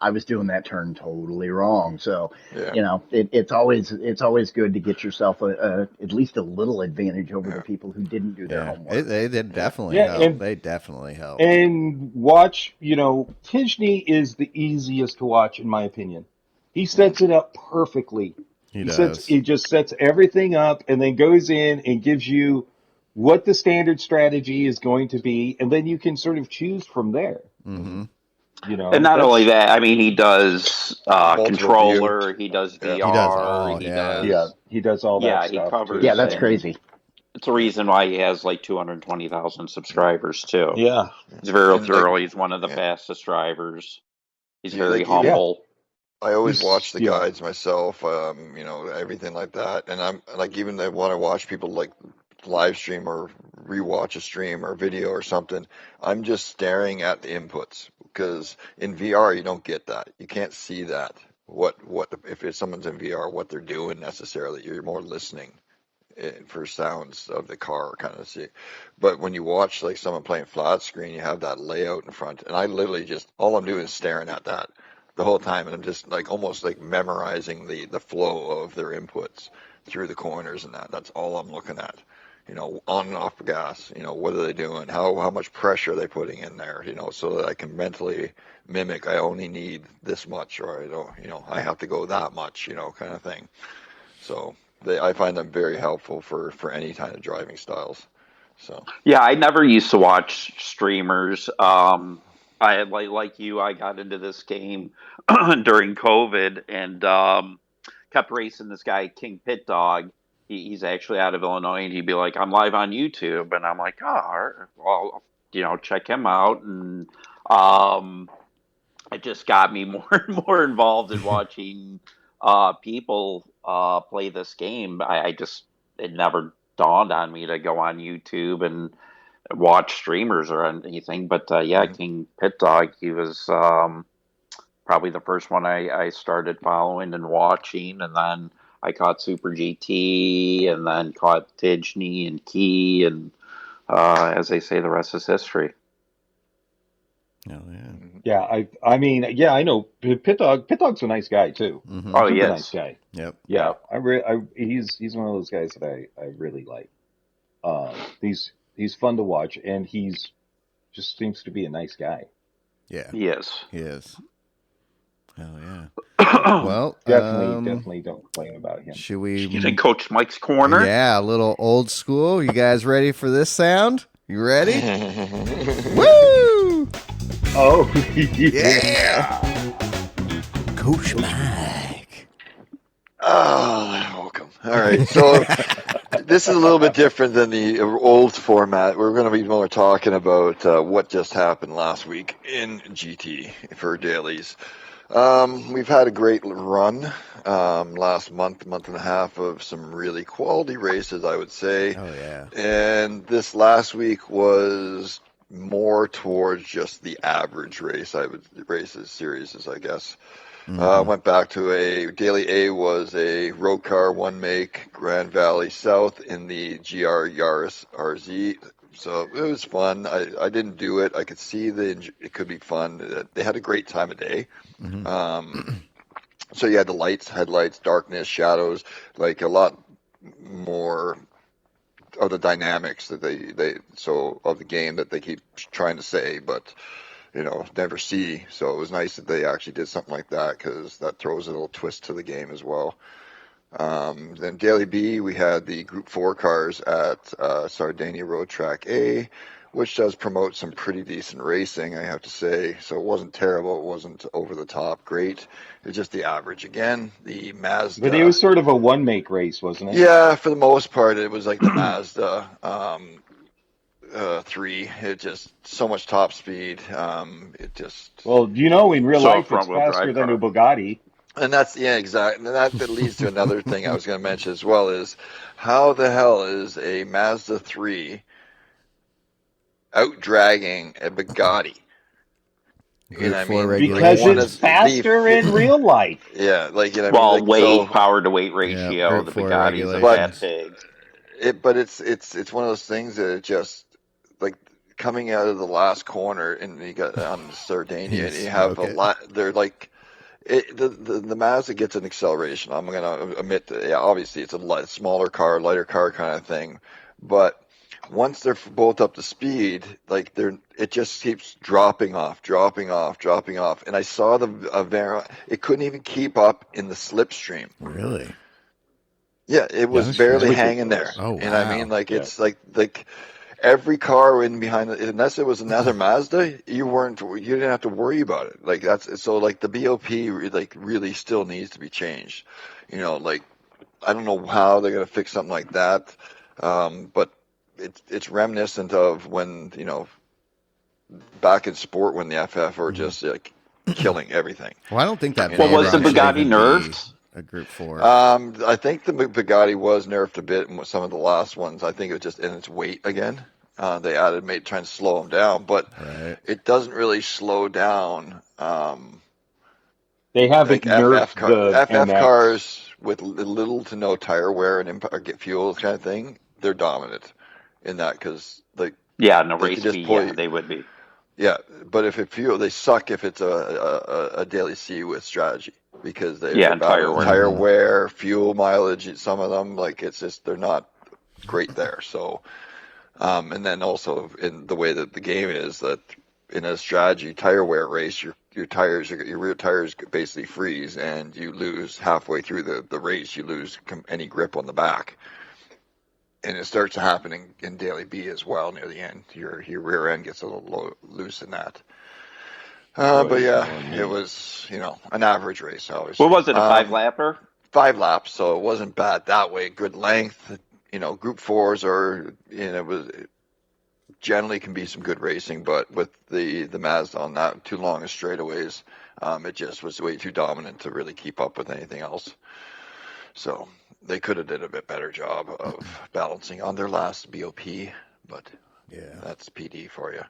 I was doing that turn totally wrong. So, Yeah. it's always good to get yourself at least a little advantage over the people who didn't do their homework. They definitely Yeah, help. They definitely help. and watch, Tishney is the easiest to watch in my opinion. He sets it up perfectly. He He just sets everything up and then goes in and gives you what the standard strategy is going to be, and then you can sort of choose from there. Mm-hmm. And not only that, I mean, he does Multiple controller, view. he does Yeah. He does VR, all, he yeah. does. He does all that Yeah, he stuff covers. too. Yeah, that's and crazy. It's a reason why he has like 220,000 subscribers too. Yeah. He's very And, thorough. He's one of the yeah. fastest drivers. He's Yeah, very like, even- humble. I always watch the Yeah. guides myself, everything like that. And I'm like, even when I watch people like live stream or rewatch a stream or video or something, I'm just staring at the inputs because in VR you don't get that. You can't see that. If someone's in VR, what they're doing necessarily. You're more listening for sounds of the car kind of see. But when you watch like someone playing flat screen, you have that layout in front, and I literally just all I'm doing is staring at that the whole time, and I'm just like almost like memorizing the flow of their inputs through the corners and that. That's all I'm looking at. On and off the gas. What are they doing? How much pressure are they putting in there? So that I can mentally mimic. I only need this much, or I don't. I have to go that much. Kind of thing. So I find them very helpful for any kind of driving styles. So Yeah, I never used to watch streamers. I had like you, I got into this game during COVID and kept racing this guy King Pit Dog. He's actually out of Illinois, and he'd be like, "I'm live on YouTube," and I'm like, "Oh, all right, well, check him out." And it just got me more and more involved in watching people play this game. It never dawned on me to go on YouTube and watch streamers or anything. But King Pit Dog, he was probably the first one I started following and watching, and then I caught Super GT, and then caught Tidgney and Key, and as they say, the rest is history. Oh yeah. Yeah, I mean, yeah, I know Pit Dog. Pit Dog's a nice guy too. Mm-hmm. Oh, Super yes. nice guy. Yep. Yeah, he's one of those guys that I really like. He's fun to watch, and he's just seems to be a nice guy. Yeah. Yes. He is. Hell yeah. Well, Definitely don't complain about him. should we? Get in Coach Mike's corner. Yeah, a little old school. You guys ready for this sound? You ready? Woo! Oh, Yeah. Coach Mike. oh, welcome. All right, so this is a little bit different than the old format. We're going to be more talking about what just happened last week in GT for dailies. We've had a great run last month and a half of some really quality races, I would say. Oh yeah. And this last week was more towards just the average races series, I guess. Went back to a daily A was a road car one make Grand Valley South in the GR Yaris RZ. So it was fun. I didn't do it. I could see it could be fun. They had a great time of day. So you had the lights, headlights, darkness, shadows, like a lot more of the dynamics that of the game that they keep trying to say, but never see. So it was nice that they actually did something like that because that throws a little twist to the game as well. Then Daily B, we had the Group 4 cars at Sardinia Road Track A, which does promote some pretty decent racing, I have to say. So it wasn't terrible. It wasn't over the top great. It's just the average. Again, the Mazda. but it was sort of a one make race, wasn't it? Yeah, for the most part, it was like the Mazda 3. It just so much top speed. It just. Well, in real life, it's front-wheel faster drive than a car. Bugatti. And that's, yeah, exactly. And that leads to another thing I was going to mention as well is how the hell is a Mazda 3 out dragging a Bugatti? Group I 4 mean? because One it's regulations. is faster in real life. yeah, like you know, what I mean, Well, like weight, so, power to weight Yeah, ratio, Group the 4 Bugattis have but had regulations. big. but it's one of those things that it just like coming out of the last corner and you got on Sardinia You and you have smoke a it. lot. They're like the Mazda gets an acceleration. I'm gonna admit that. Yeah, obviously it's a smaller car, lighter car kind of thing, but once they're both up to speed, like it just keeps dropping off, dropping off, dropping off. And I saw the Avera, it couldn't even keep up in the slipstream. Really? Yeah, it was Young barely shit. hanging there. Ridiculous. Oh, And I mean, wow. like Yeah. it's like every car in behind, unless it was another Mazda, you didn't have to worry about it. Like that's so like the BOP like really still needs to be changed. You know, like I don't know how they're gonna fix something like that, but it's reminiscent of when back in sport when the FF were just like killing everything. Well, I don't think that You know, Well, was the Veyron should Bugatti even be nerfed? a Group 4. I think the Bugatti was nerfed a bit in some of the last ones. I think it was just in its weight again. They trying to slow them down, but Right. it doesn't really slow down. They haven't Like FF nerfed the FF MX. cars with little to no tire wear and get fuel kind of thing, they're dominant in that because like Yeah, no they race can just B. pull Yeah, you. they would be. Yeah, but if it fuel, they suck if it's a daily C with strategy because Yeah, they're and bad tire on wear. tire Mhm. wear, fuel mileage. Some of them, like it's just they're not great there. So, and then also in the way that the game is that in a strategy tire wear race, your rear tires basically freeze and you lose halfway through the race. You lose any grip on the back. And it starts to happen in Daily B as well near the end. Your rear end gets a little loose in that. But Boy, yeah, knowing it me. was an average race, obviously. What was it, a 5-lapper? 5 laps, so it wasn't bad that way. Good length. Group fours are it was generally can be some good racing, but with the Mazda on that too long of straightaways, it just was way too dominant to really keep up with anything else. So they could have did a bit better job of balancing on their last BOP, but Yeah. that's PD for you.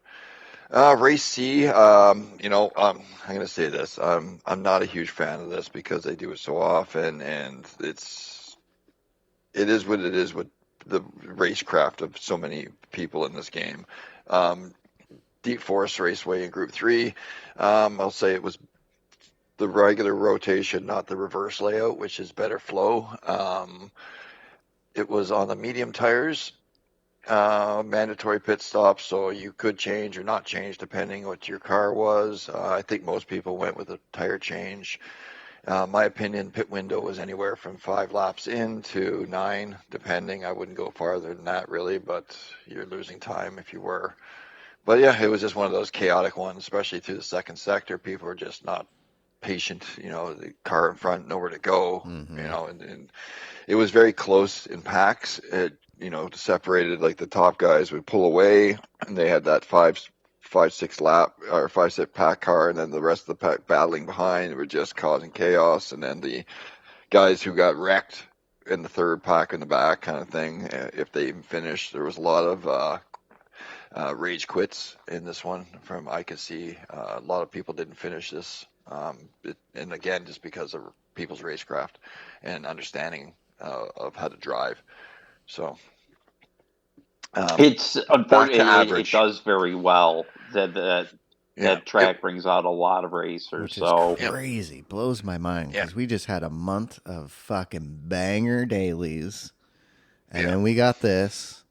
Race C, I'm going to say this. I'm not a huge fan of this because they do it so often, and it is what it is with the racecraft of so many people in this game. Deep Forest Raceway in Group 3, I'll say it was the regular rotation, not the reverse layout, which is better flow. It was on the medium tires, mandatory pit stops, so you could change or not change depending what your car was. I think most people went with a tire change. My opinion, pit window was anywhere from 5 laps in to 9, depending. I wouldn't go farther than that really, but you're losing time if you were. But yeah, it was just one of those chaotic ones, especially through the second sector. People were just not patient, the car in front, nowhere to go, and it was very close in packs. It, separated, like the top guys would pull away and they had that 5-6 pack car, and then the rest of the pack battling behind were just causing chaos. And then the guys who got wrecked in the third pack in the back kind of thing, if they even finished, there was a lot of rage quits in this one from I could see. A lot of people didn't finish this. And again, just because of people's racecraft and understanding of how to drive. So It's back to unfortunate. It average. does very well. That track brings out a lot of racers. Which is So crazy. Blows my mind Yeah. because we just had a month of fucking banger dailies. And then we got this.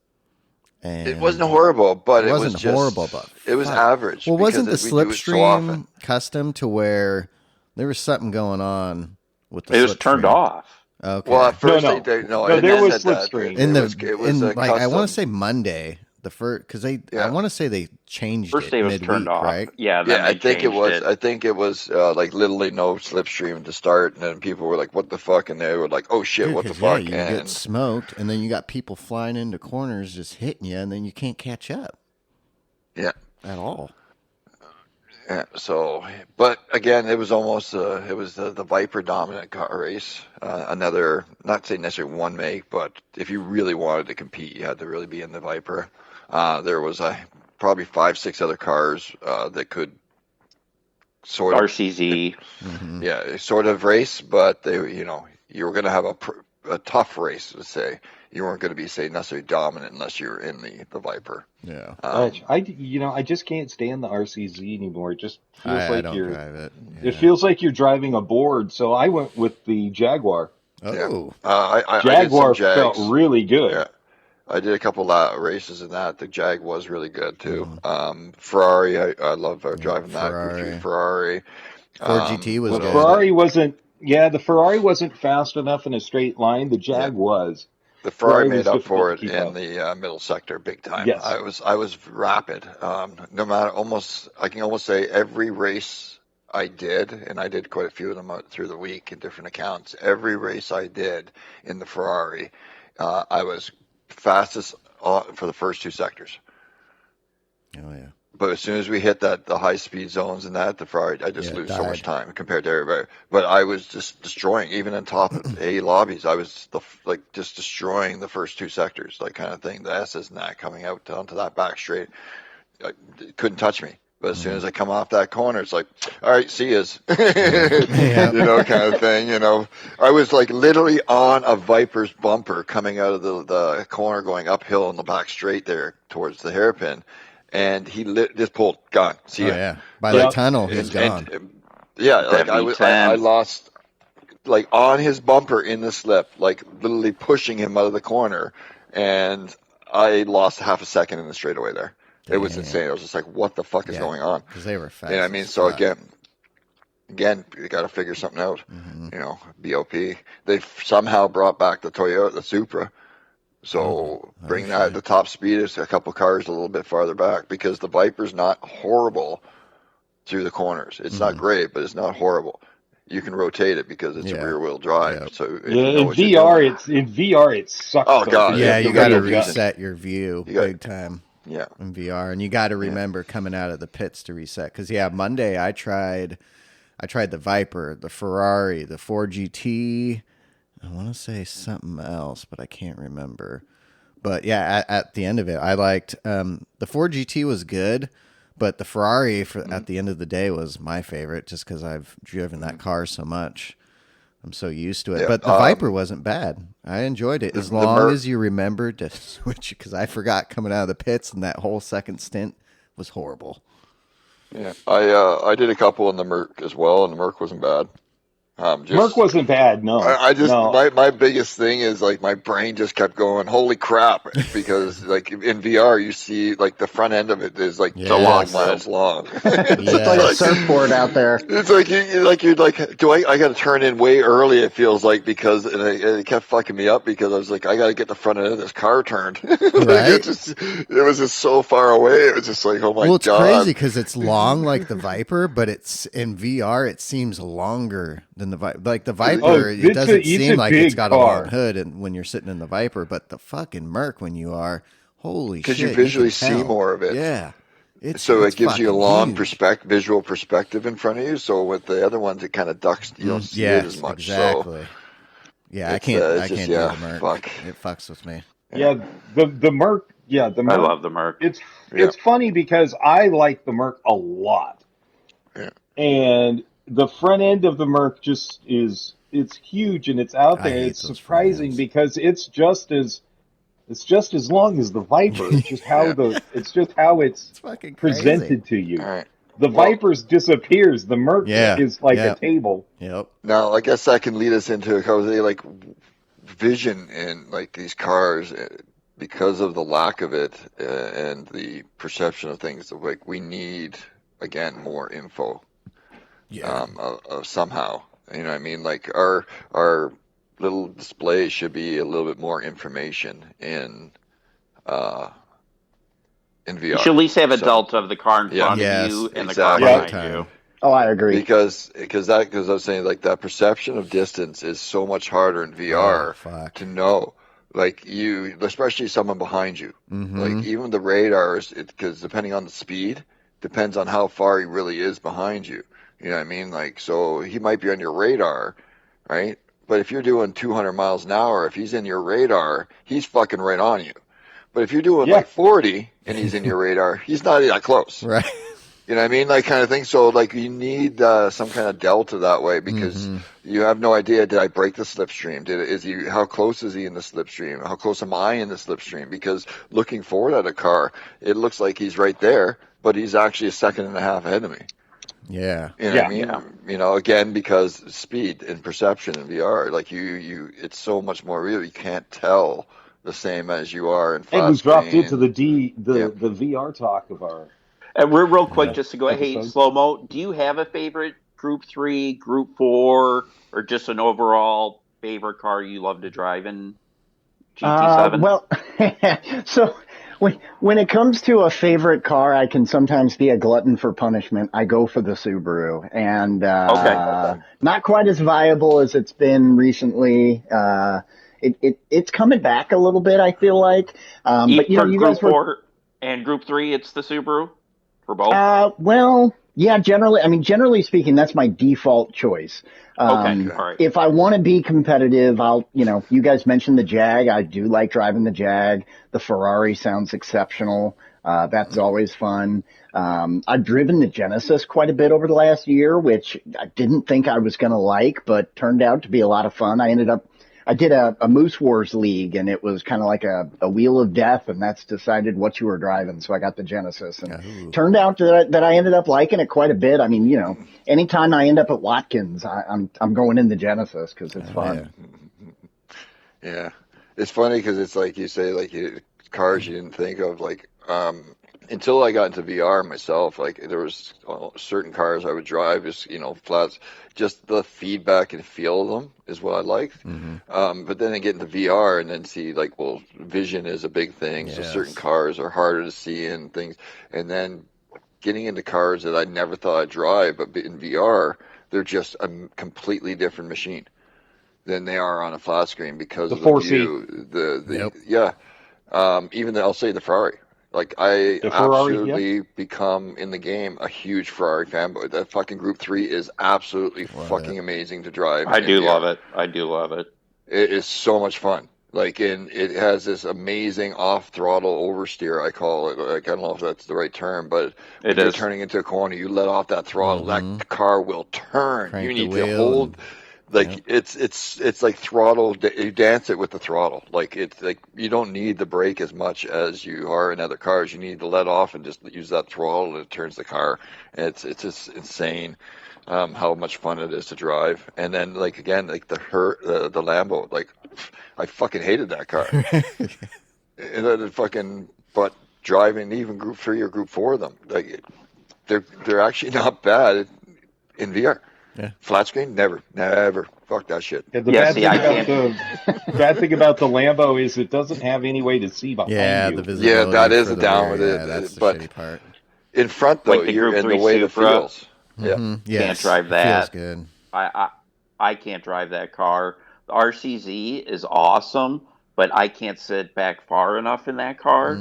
And It wasn't horrible, but it it wasn't was just horrible, but it was fuck. average. Well, because wasn't the we do it so often. slipstream custom to where there was something going on with the it was turned slipstream? off. Okay. Well, at first No. they No, I there was said that. slipstream. It was a like I want custom. to say Monday the first because I Yeah. want to say they changed First it day was midweek, turned off. right? Yeah, then Yeah, I they think it changed was. I think it was like literally no slipstream to start, and then people were like, "What the fuck?" And they were like, "Oh shit, Dude, what the 'cause, fuck?" you get smoked, and then you got people flying into corners just hitting you, and then you can't catch up. Yeah. At all. Yeah, so, but again, it was almost it was the Viper dominant car race. Another, not saying necessarily one make, but if you really wanted to compete, you had to really be in the Viper. There was probably 5-6 other cars that could sort of RCZ. sort of race, but they, you were going to have a tough race, let's say. You weren't going to be, say, necessarily dominant unless you were in the Viper. Yeah. I just can't stand the RCZ anymore. It just feels I like don't you're. drive it. It Yeah. feels like you're driving a board. So I went with the Jaguar. Oh. I did Jaguar some felt Jags. really good. Yeah. I did a couple of races in that. The Jag was really good too. Ferrari, I love driving Ferrari. that. Ferrari. 4GT was The good. Ferrari wasn't. Yeah, the Ferrari wasn't fast enough in a straight line. The Jag was. The Ferrari was made up difficult for to it keep in up. the middle sector big time. Yes. I was rapid. No matter I can almost say every race I did, and I did quite a few of them out through the week in different accounts. Every race I did in the Ferrari, I was fastest for the first two sectors. Oh yeah. But as soon as we hit the high speed zones and the Ferrari, I just lose so much died. time compared to everybody. But I was just destroying, even in top A lobbies, I was just destroying the first two sectors, like kind of thing. The S's and that coming out onto that back straight, couldn't touch me. But as soon as I come off that corner, it's like, all right, see yous, kind of thing. I was like literally on a Viper's bumper coming out of the corner, going uphill in the back straight there towards the hairpin. And he just pulled, gone. See ya. Oh yeah. By the tunnel, he's gone. I lost, like on his bumper in the slip, like literally pushing him out of the corner, and I lost half a second in the straightaway there. It was insane. I was just like, what the fuck is going on? Because they were fast. You know what I mean? So again, you got to figure something out. BOP. They've somehow brought back the Toyota, the Supra. So bring that the top speed is a couple cars a little bit farther back, because the Viper's not horrible through the corners. It's not great, but it's not horrible. You can rotate it because it's a rear wheel drive. Yep. So In VR it sucks. Oh god, Yeah, you got to reset. reset your view big time. Yeah, in VR, and you got to remember coming out of the pits to reset. Because Monday I tried the Viper, the Ferrari, the 4GT. I want to say something else, but I can't remember. But yeah, at the end of it, I liked the 4GT was good, but the Ferrari at the end of the day was my favorite, just because I've driven that car so much. I'm so used to it. But the Viper wasn't bad. I enjoyed it as long as you remembered to switch, because I forgot coming out of the pits, and that whole second stint was horrible. Yeah, I did a couple in the Merc as well, and the Merc wasn't bad. Merc wasn't bad, no. My biggest thing is like my brain just kept going, holy crap, because like in VR you see like the front end of it is like a long miles long. It's like a surfboard out there. It's like you're like, do I got to turn in way early? It feels like, because it kept fucking me up, because I was like, I got to get the front end of this car turned. Right? it was just so far away. It was just like, oh my god. Well, it's crazy because it's long like the Viper, but it's in VR it seems longer than the Viper. Like the Viper, it doesn't seem like it's got a long hood, and when you're sitting in the Viper, but the fucking Merc, when you are, holy shit, because you visually see more of it. Yeah. So it gives you a long visual perspective in front of you. So with the other ones, it kind of ducks. You don't see it as much. Exactly. So yeah, I can't do the Merc. Fuck. It fucks with me. Yeah, the Merc. Yeah, the Merc. I love the Merc. It's funny because I like the Merc a lot, and the front end of the Merc it's huge and it's out there. It's surprising because it's just as long as the Viper. It's just how it's presented to you. All right. The Viper's disappears. The Merc is like a table. Yep. Now, I guess that can lead us into like vision in like these cars, because of the lack of it and the perception of things. Like we need again more info. Of somehow, you know what I mean? Like our little display should be a little bit more information in VR. You should at least have a delta of the car in front of you and the car behind you. Oh, I agree. Because I was saying, like, that perception of distance is so much harder in VR to know. Like especially someone behind you. Like even the radars, because depending on the speed, depends on how far he really is behind you. You know what I mean? Like, so he might be on your radar, right? But if you're doing 200 miles an hour, if he's in your radar, he's fucking right on you. But if you're doing like 40 and he's in your radar, he's not that close. Right. You know what I mean? Like kind of thing. So like you need some kind of delta that way because you have no idea. Did I break the slipstream? How close is he in the slipstream? How close am I in the slipstream? Because looking forward at a car, it looks like he's right there, but he's actually a second and a half ahead of me. Yeah. You know what I mean? You know, again, because speed and perception in VR, like it's so much more real. You can't tell the same as you are in flat And we dropped screen. into the VR talk of our. And we're real quick, just to go ahead. Hey, episode. Slow Mo, do you have a favorite Group 3, Group 4, or just an overall favorite car you love to drive in GT7? Well, so when it comes to a favorite car, I can sometimes be a glutton for punishment. I go for the Subaru, and not quite as viable as it's been recently. It's coming back a little bit, I feel like. But you know, you Group guys were 4 and Group 3, it's the Subaru for both. well, yeah, generally speaking, that's my default choice. Okay, all right. If I want to be competitive, you guys mentioned the Jag. I do like driving the Jag. The Ferrari sounds exceptional. That's always fun. I've driven the Genesis quite a bit over the last year, which I didn't think I was going to like, but turned out to be a lot of fun. I did a Moose Wars League, and it was kind of like a Wheel of Death, and that's decided what you were driving. So I got the Genesis, and turned out that I ended up liking it quite a bit. I mean, you know, anytime I end up at Watkins, I'm going in the Genesis because it's fun. Yeah, it's funny because it's like you say, like cars you didn't think of, like until I got into VR myself. Like there was certain cars I would drive, just flats. Just the feedback and feel of them is what I liked. But then I get into VR and then see like, well, vision is a big thing. So certain cars are harder to see and things. And then getting into cars that I never thought I'd drive, but in VR, they're just a completely different machine than they are on a flat screen because of the 4C. view. Even I'll say the Ferrari. Like I absolutely become in the game a huge Ferrari fanboy. That fucking Group 3 is absolutely fucking amazing to drive. I do love it. It is so much fun. Like it has this amazing off throttle oversteer, I call it. Like I don't know if that's the right term, but when you're turning into a corner, you let off that throttle, that car will turn. Crank you need the to hold. It's like throttle. You dance it with the throttle. Like it's like you don't need the brake as much as you are in other cars. You need to let off and just use that throttle, and it turns the car. And it's just insane how much fun it is to drive. And then like again, like the Lambo. Like I fucking hated that car. And then but driving even Group 3 or Group 4 of them, like they're actually not bad in VR. Yeah. Flat screen, never. Fuck that shit. Yeah, the bad thing about the Lambo is it doesn't have any way to see behind you. The visibility. Yeah, that is for a the down rear. with it. That's the but shitty part. In front though, Like the you're Group in the 3 way it Supra. feels. Can't drive that. Feels good. I can't drive that car. The RCZ is awesome, but I can't sit back far enough in that car.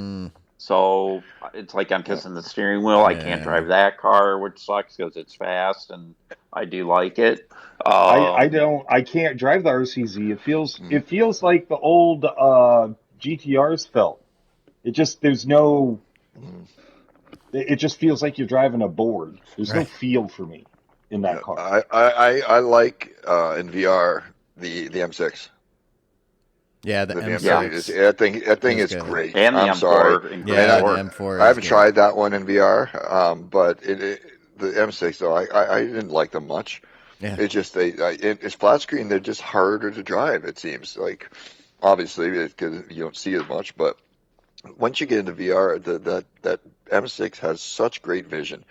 So it's like I'm kissing the steering wheel. I can't drive that car, which sucks because it's fast and I do like it. I can't drive the RCZ. It feels like the old GTRs felt. It just it just feels like you're driving a board. There's no feel for me in that car. I like in VR the M6. Yeah, the M6. That thing is great. And the I'm M4. sorry. The M4. I haven't tried that one in VR, but the M6 though, I didn't like them much. Yeah. It's just it's flat screen. They're just harder to drive. It seems like obviously because you don't see as much, but once you get into VR, that M6 has such great vision.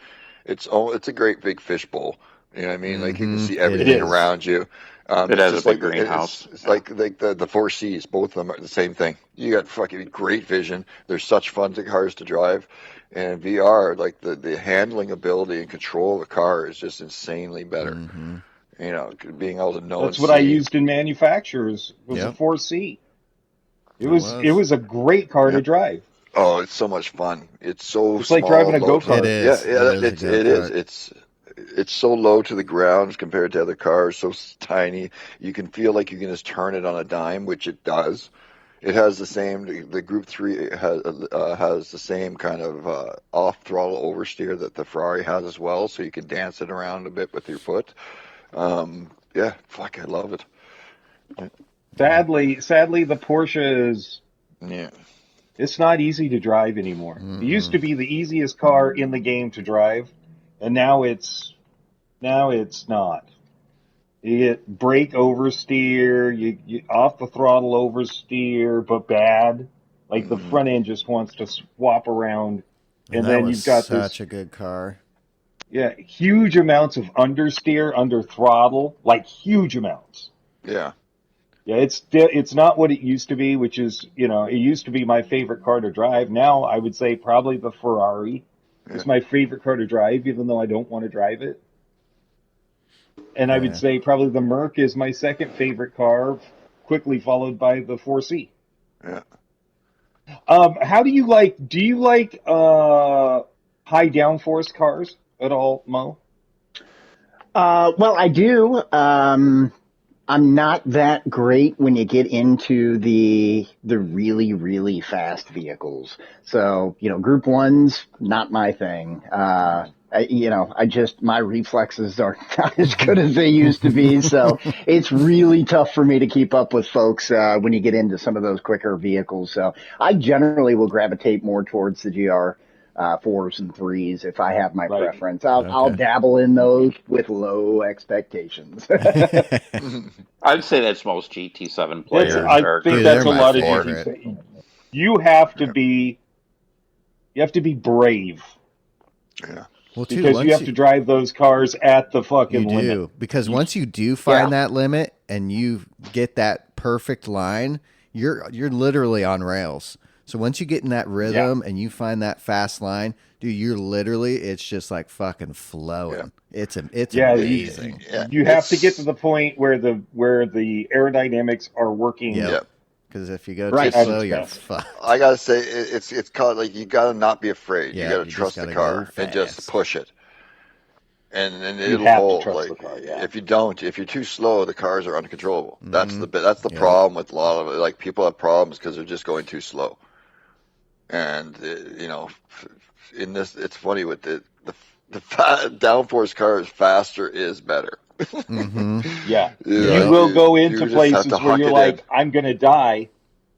It's a great big fishbowl. You know what I mean? Like you can see everything around you. It has a big greenhouse. It's like the 4Cs. Both of them are the same thing. You got fucking great vision. They're such fun cars to drive. And VR, like the handling ability and control of the car is just insanely better. You know, being able to know. That's what I used in manufacturers was a 4C. It was a great car to drive. Oh, it's so much fun. It's so It's small, like driving a go-kart. It is. It is. It's so low to the ground compared to other cars, so tiny. You can feel like you can just turn it on a dime, which it does. It has the same. The Group 3 has the same kind of off throttle oversteer that the Ferrari has as well, so you can dance it around a bit with your foot. Yeah, fuck, I love it. Sadly, the Porsche is. Yeah. It's not easy to drive anymore. It used to be the easiest car in the game to drive, and now it's not. You get brake oversteer, you off the throttle oversteer, but bad. Like the front end just wants to swap around, and that then was you've got such this a good car. huge amounts of understeer under throttle, like huge amounts. Yeah. Yeah, it's not what it used to be, which is, it used to be my favorite car to drive. Now I would say probably the Ferrari is my favorite car to drive, even though I don't want to drive it. And I would say probably the Merc is my second favorite car, quickly followed by the 4C. Yeah. How do you like high downforce cars at all, Mo? Well, I do. I'm not that great when you get into the really, really fast vehicles. So, Group 1's not my thing. My reflexes are not as good as they used to be. So it's really tough for me to keep up with folks, when you get into some of those quicker vehicles. So I generally will gravitate more towards the GR. 4s and 3s if I have my preference. I'll dabble in those with low expectations. I'd say that's most GT7 players. I think that's a lot of GT7. You have to be brave. Yeah. Well, because you have to drive those cars at the fucking limit. Because once you do find that limit and you get that perfect line, you're literally on rails. So once you get in that rhythm and you find that fast line, dude, it's just like fucking flowing. Yeah. It's amazing. You have to get to the point where the aerodynamics are working. Yeah. Because if you go too slow, you're fucked. I gotta say, it's called, like, you gotta not be afraid. You gotta trust the car and just push it. And it'll hold. Like, the car, if you're too slow, the cars are uncontrollable. Mm-hmm. That's the problem with a lot of it. Like, people have problems because they're just going too slow. And in this, it's funny with the downforce cars, faster is better. Mm-hmm. Yeah, you will go into places where you're like, I'm going to die,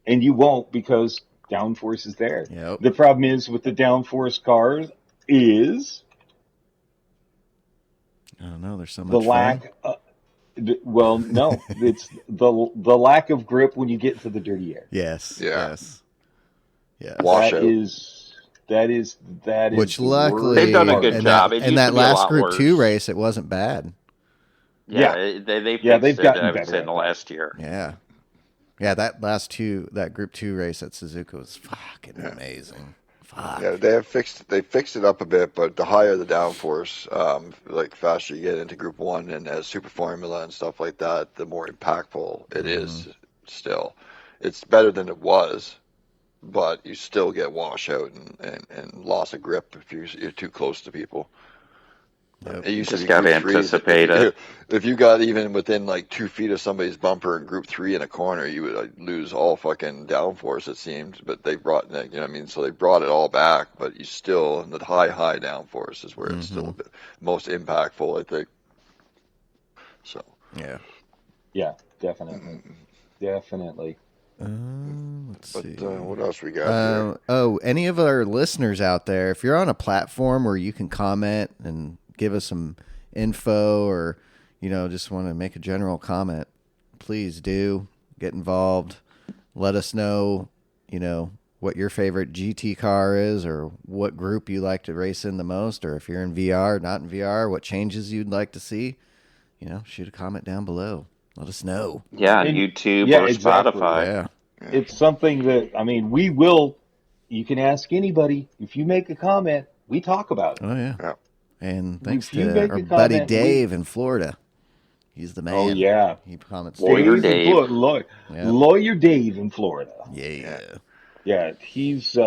and you won't because downforce is there. Yep. The problem is with the downforce cars is I don't know. There's so much the lack. No, it's the lack of grip when you get into the dirty air. Yes. Yeah. Yes. Yeah. That is. Which luckily they've done a good job. In that last Group 2 race, it wasn't bad. Yeah, they've gotten better. I would say in the last year. Yeah. Yeah, that Group 2 race at Suzuka was fucking amazing. Fuck. Yeah, they fixed it up a bit, but the higher the downforce, like faster you get into Group 1 and as Super Formula and stuff like that, the more impactful it is still. It's better than it was. But you still get washout and loss of grip if you're too close to people. Yep. You just got to anticipate it. If you got even within like 2 feet of somebody's bumper in Group 3 in a corner, you would lose all fucking downforce, it seemed. But they brought, so they brought it all back. But you still, the high downforce is where it's still the most impactful, I think. So. Yeah. Yeah, definitely. Definitely. Let's see. What else we got here? Any of our listeners out there, if you're on a platform where you can comment and give us some info or, just want to make a general comment, please do get involved. Let us know, what your favorite GT car is or what group you like to race in the most, or if you're in VR, not in VR, what changes you'd like to see. Shoot a comment down below. Let us know. Yeah, on YouTube or Spotify. Yeah. It's something that, we will, you can ask anybody. If you make a comment, we talk about it. Oh, yeah. And thanks to our buddy Dave in Florida. He's the man. Oh, yeah. He comments. Lawyer Dave. Lawyer Dave in Florida. Yeah. Yeah, he is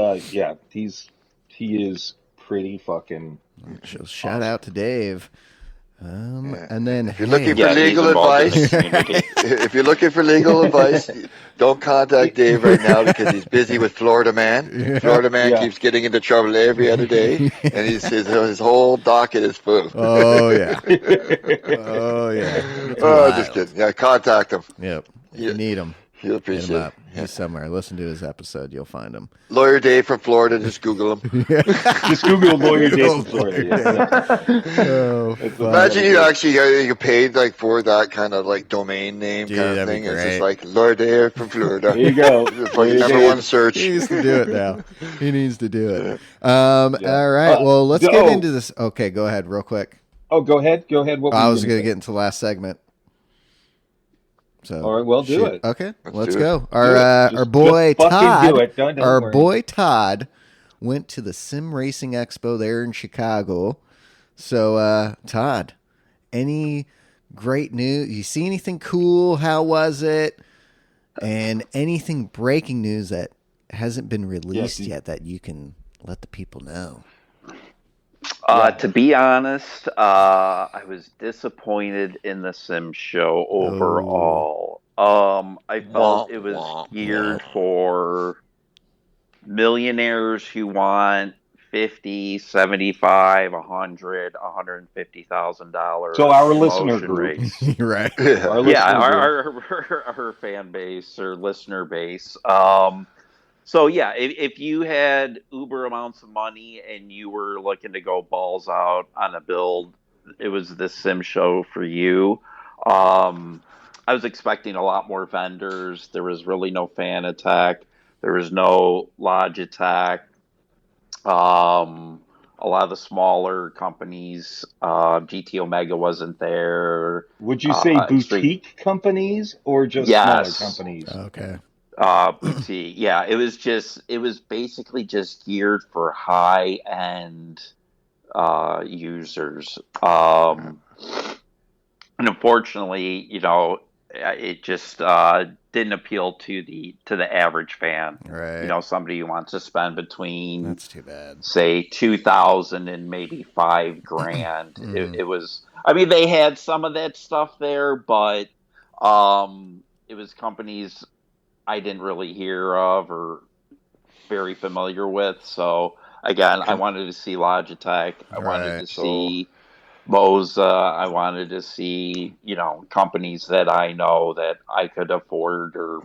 pretty fucking Shout out to Dave. And then if you're looking for Yeah, he's legal involved in the advice, community. if you're looking for legal advice, don't contact Dave right now because he's busy with Florida Man. Florida Man keeps getting into trouble every other day, and his whole docket is full. Oh yeah. Oh yeah. It's Oh, wild. just kidding. Yeah, contact him. Yep. If you need him, He'll hit him appreciate up. it. He's somewhere. Listen to his episode. You'll find him. Lawyer Dave from Florida. Just Google him. Just Google Lawyer Dave from Florida. Yeah. Oh, Imagine you actually get paid like for that kind of like domain name Dude, kind of that'd be thing. It's great. just like Lawyer Dave from Florida. There you go. It's like number one search. He needs to do it now. He needs to do it. All right. Well, let's get into this. Okay, go ahead, real quick. Oh, go ahead. Go ahead. What I were was you going to say? get into the last segment. So, All right, well, do it. Okay, let's do go. Do Our it. boy just fucking Todd. do it. Don't Our worry. boy Todd went to the Sim Racing Expo there in Chicago. So, Todd, any great news? You see anything cool? How was it? And anything breaking news that hasn't been released yet that you can let the people know? To be honest, I was disappointed in the Sim show overall. I felt it was geared for millionaires who want $50, $75, $100, $150,000. So our listener group. Right. Our fan base or listener base. So yeah, if you had uber amounts of money and you were looking to go balls out on a build, it was the Sim show for you. I was expecting a lot more vendors. There was really no Fanatec. There was no Logitech. A lot of the smaller companies, GT Omega wasn't there. Would you say boutique companies or just smaller companies? Okay. Boutique. Yeah, it was basically just geared for high end users. And unfortunately, it just didn't appeal to the average fan. Right. Somebody who wants to spend between, that's too bad, say $2,000 and maybe $5,000. It was. I mean, they had some of that stuff there, but it was companies I didn't really hear of or very familiar with. So again, I wanted to see Logitech. I wanted to see Moza. I wanted to see, companies that I know that I could afford, or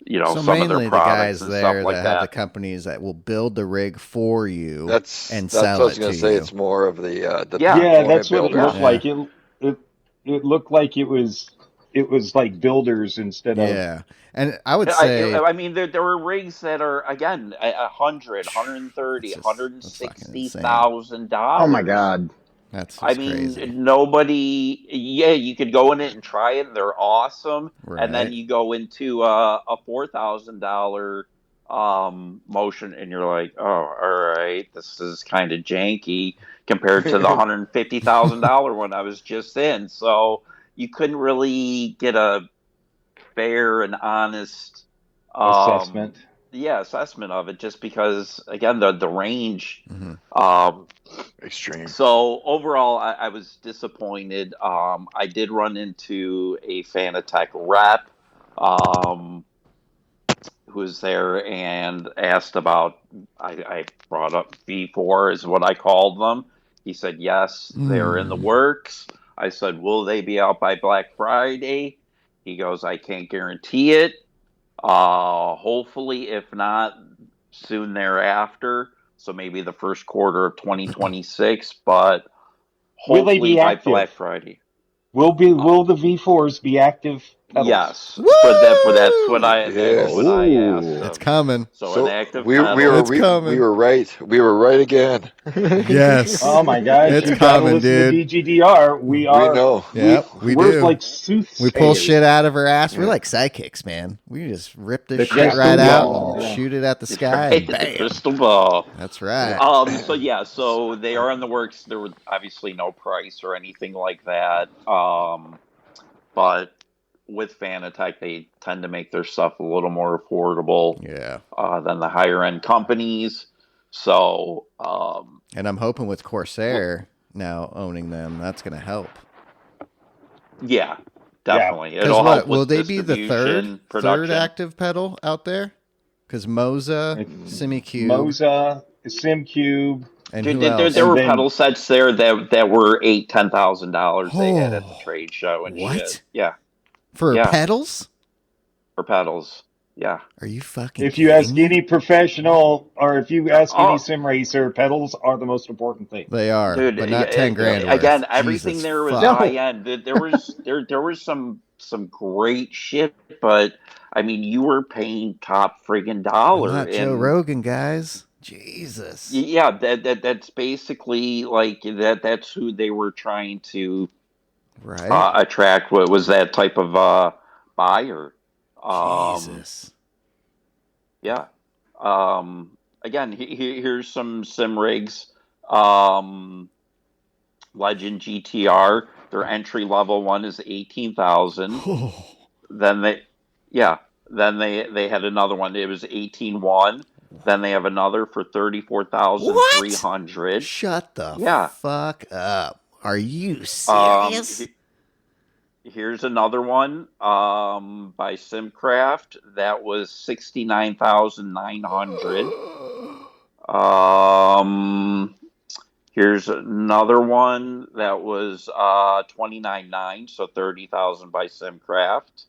so some mainly of their the products guys and there stuff that like have that. the companies that will build the rig for you That's and what I sell was it going to to say. you. It's more of the that's what it builders. looked like. It looked like it was like builders instead of. Yeah, and I would say, I mean, there were rigs that are again $100,000, $130,000, $160,000. Oh my God. That's crazy. Crazy. Nobody. Yeah, you could go in it and try it. They're awesome. Right. And then you go into a $4,000 motion, and you're like, oh, all right, this is kind of janky compared to the $150,000 one I was just in. So you couldn't really get a fair and honest assessment. Assessment of it, just because again the range. Extreme. So overall, I was disappointed. I did run into a Fanatec rep who was there and asked about. I brought up V4 is what I called them. He said yes, they're in the works. I said, will they be out by Black Friday? He goes, I can't guarantee it. Hopefully, if not, soon thereafter. So maybe the first quarter of 2026, but hopefully by Black Friday. Will the V4s be active pedals? Yes, but that's what I asked. It's coming. So an active we pedal. were It's coming. We were right. We were right again. Yes. Oh my gosh! It's you gotta coming, listen dude. to DGDR. We know. We we're do. like soothsayers. We pull shit out of our ass. We're like psychics, man. We just rip this shit right out and shoot it at the sky. Right, And bam. crystal ball. That's right. So they are in the works. There was obviously no price or anything like that. But with Fanatec, they tend to make their stuff a little more affordable than the higher end companies. So, and I'm hoping with Corsair now owning them, that's going to help. Yeah, definitely. Because It'll help will with they be the distribution, third production. active pedal out there? Because Moza, SimiCube, Moza, SimCube, and Dude, who there else? were And then- pedal sets there that were $10,000 they had at the trade show and What? shit. Yeah, For Yeah. pedals? for pedals. Yeah. Are you fucking if you kidding ask me? any professional or if you ask Oh. any sim racer, pedals are the most important thing. They are, Dude, but not 10 grand worth. again, everything Jesus there was fuck. high end. There was some great shit, but I mean, you were paying top friggin' I'm dollar. not Joe Rogan, guys. Jesus. Yeah, that's basically like that's who they were trying to Right? attract. What was that type of buyer? Jesus. Yeah. Again, here's some sim rigs. Legend GTR. Their entry level one is 18,000. Then they had another one. It was 18.1. Then they have another for 34,300. Shut the fuck up. Are you Um, serious? Here's another one by Simcraft that was 69,900. Here's another one that was 29.9, so 30,000 by Simcraft.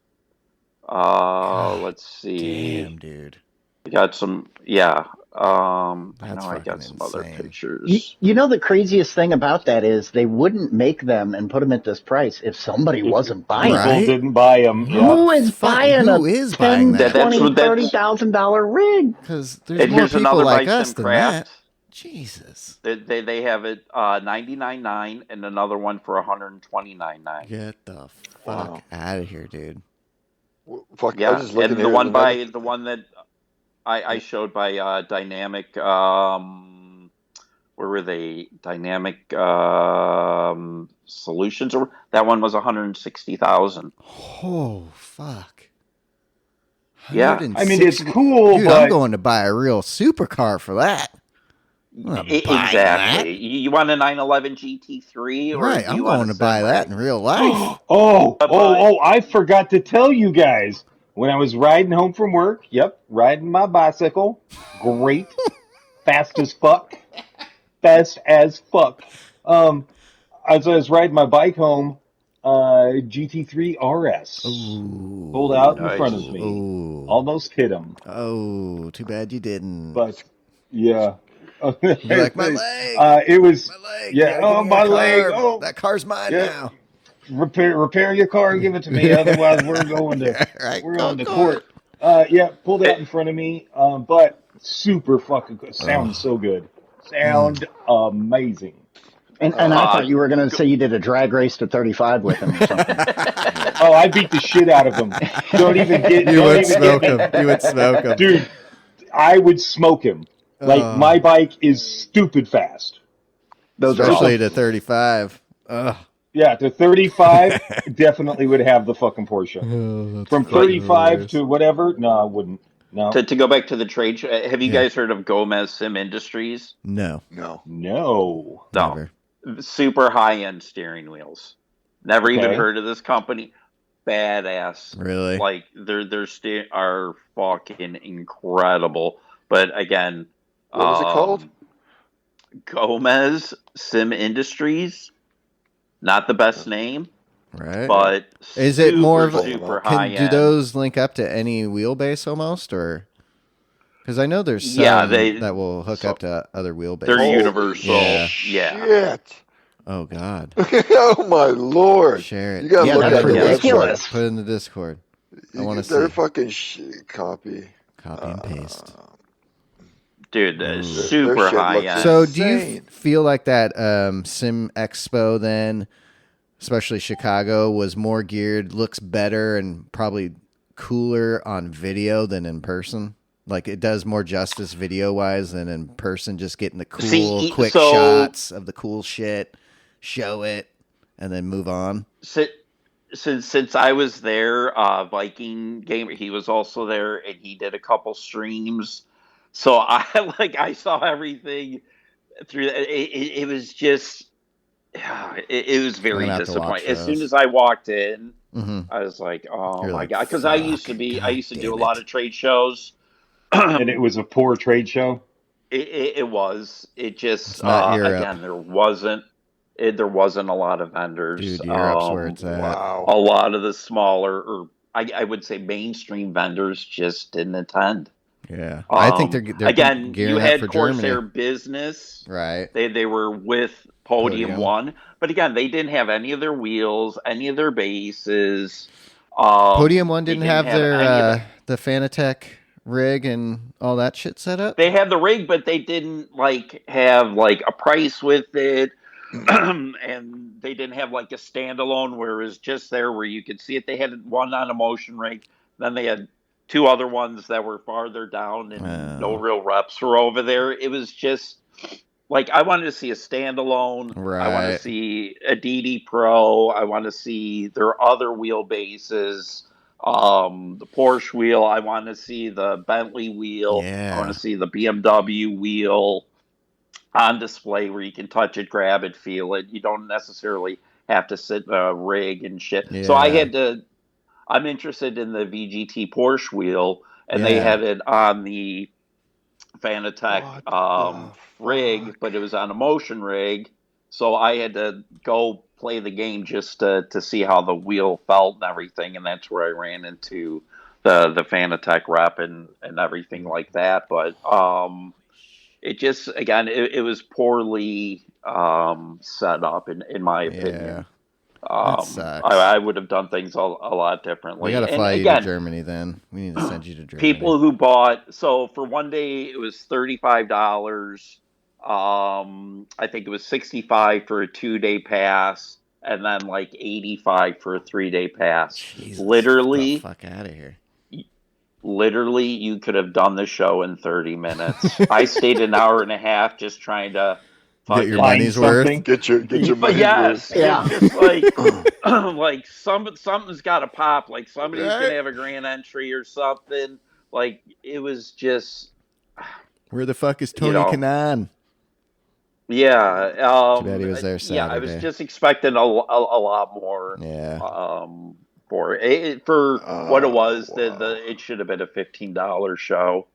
Let's see. Damn, dude. We got some, yeah. I That's know I got fucking some other insane. pictures. You know, the craziest thing about that is they wouldn't make them and put them at this price if somebody wasn't buying People them. Right? didn't buy them. Who is buying who a is buying $10,000, that? That's- $20,000, $30,000 rig? Because there's And more here's people another like by us than Simcraft. that. Jesus. They have it 99.9 and another one for 129.9. Get the fuck Wow. out of here, dude. Fuck, I Yeah, was just looking and here, the one another- that I showed by Dynamic. Where were they? Dynamic Solutions, or that one was 160,000. Oh, fuck. Yeah. I mean, it's cool, Dude, but I'm going to buy a real supercar for that. I'm not buying Exactly. You want a 911 GT3, or Right, do I'm you want going a to buy Sim that rig? in real life. I forgot to tell you guys. When I was riding home from work, riding my bicycle, great, fast as fuck. As I was riding my bike home, GT3 RS Ooh. pulled out in Nice. front of me, Ooh. almost hit him. Oh, too bad you didn't. But yeah, You're like, my leg. it was My leg. yeah. You gotta give Oh, me my your leg. car. Oh, That car's mine Yeah. now. repair your car and give it to me. Otherwise, we're going to Right, we're go going to court. court. Pulled out in front of me. But super fucking good. Sounds so good. Sound amazing. And I thought you were going to say you did a drag race to 35 with him or something. Oh, I beat the shit out of him. Don't even get. You don't would even smoke get me. him. You would smoke him. Dude. I would smoke him. Like my bike is stupid fast. Those are Especially awesome. to 35. Ugh. Yeah, to 35, definitely would have the fucking Porsche. Oh, that's From fucking 35 hilarious. to whatever, no, I wouldn't. No, To go back to the trade show, have you Yeah. guys heard of Gomez Sim Industries? No. No. no. No. Never. Super high-end steering wheels. Never even Okay. heard of this company. Badass. Really? Like their are fucking incredible. But again, What was it called? Gomez Sim Industries. Not the best name, Right. but Is it more of super high do end? those link up to any wheelbase almost, or because I know there's some Yeah, they- that will hook so- up to other wheelbases. They're Holy universal. Yeah. Shit. Oh God, Oh my lord. share it. You gotta Yeah, look that's at their ridiculous. website. Put it in the Discord. I want to Their see. Fucking copy. Copy and paste. Dude, Ooh. super Their shit high looks end. So do you insane. feel like that Sim Expo then, especially Chicago, was more geared, looks better, and probably cooler on video than in person? Like it does more justice video wise than in person, just getting the cool, See, quick so- shots of the cool shit, show it, and then move on. Since I was there, Viking Gamer, he was also there, and he did a couple streams. So I saw everything through. It was just yeah, it was I'm very gonna have to watch disappointing. As soon those. as I walked in, Mm-hmm. I was like, "Oh You're my like, god!" Because I fuck. God used to do damn a lot it. of trade shows. And it was a poor trade show. It was. It just It's not Europe. again there wasn't a lot of vendors. Dude, Europe's where it's at. Wow. A lot of the smaller, or I would say mainstream vendors just didn't attend. Yeah. I think they're Again, you gearing up had for Corsair Germany. Business. Right. They were with Podium Podium. One, but again, they didn't have any of their wheels, any of their bases. Podium 1 They didn't have any of their the Fanatec rig and all that shit set up? They had the rig, but they didn't like have like a price with it. And they didn't have like a standalone where it was just there where you could see it. They had one on a motion rig, then they had two other ones that were farther down, and no real reps were over there. It was just like I wanted to see a standalone. I want to Right. see a DD Pro. I want to see their other wheelbases. The Porsche wheel. I want to see the Bentley wheel. I want Yeah. to see the BMW wheel on display where you can touch it, grab it, feel it. You don't necessarily have to sit rig and shit. So I Yeah. had to. I'm interested in the VGT Porsche wheel, and they Yeah. had it on the Fanatec What the rig, fuck? but it was on a motion rig. So I had to go play the game just to see how the wheel felt and everything, and that's where I ran into the Fanatec rep and everything like that. But it just again it was poorly set up in my Yeah. opinion. That sucks. I would have done things a lot differently. We gotta And fly you to again, Germany then. We need to send you to Germany. people who bought so for one day it was $35. I think it was 65 for a 2-day pass, and then like 85 for a 3-day pass. Jesus, get Literally, the fuck out of here. literally, you could have done the show in 30 minutes. I stayed an hour and a half just trying to Get your Find money's something. worth. Get your But money's yes, worth. Yeah. it's just like like something's got to pop. Like somebody's Right. gonna have a grand entry or something. Like it was just Where the fuck is Tony know, Kanaan? yeah. Too bad he was there Yeah, I was Saturday. just expecting a lot more. Yeah. For what it was, it should have been a $15 show.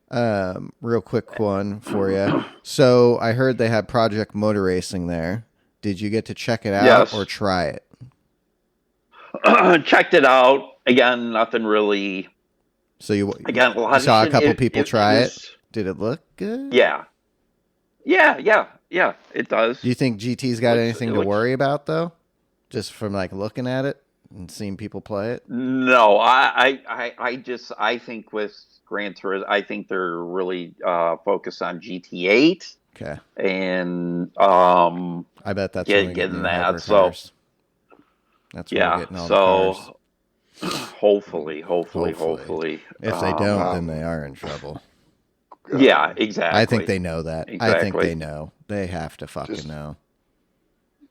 Real quick one for you. So I heard they had Project Motor Racing there. Did you get to check it out Yes. or try it? Checked it out again. Nothing really. So you Again, you saw a couple it- people it try it. was- Did it look good? Yeah. It does. Do you think GT's got Looks- anything it to looks- worry about though? Just from like looking at it and seeing people play it? No, I think with Gran Turismo, I think they're really focused on GT8 Okay. and I bet that's Get- when we get getting new that, hypercars. That's when we're yeah. getting all the cars. So hopefully. If they don't, then they are in trouble. Yeah, exactly. I think they know that. I think Exactly. they know. They have to fucking Just- know.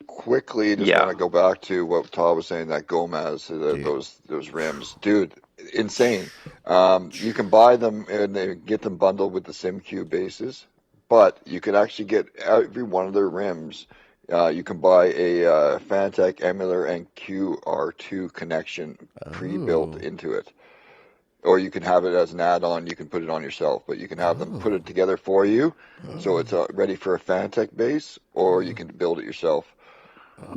Quickly, just Yeah. want to go back to what Todd was saying. That Gomez, Dude. those rims, dude, insane. You can buy them and they get them bundled with the SimQ bases, but you can actually get every one of their rims. You can buy a Fanatec Emular and QR2 connection pre-built Oh. into it, or you can have it as an add-on. You can put it on yourself, but you can have them put it together for you, so it's ready for a Fanatec base, or you can build it yourself.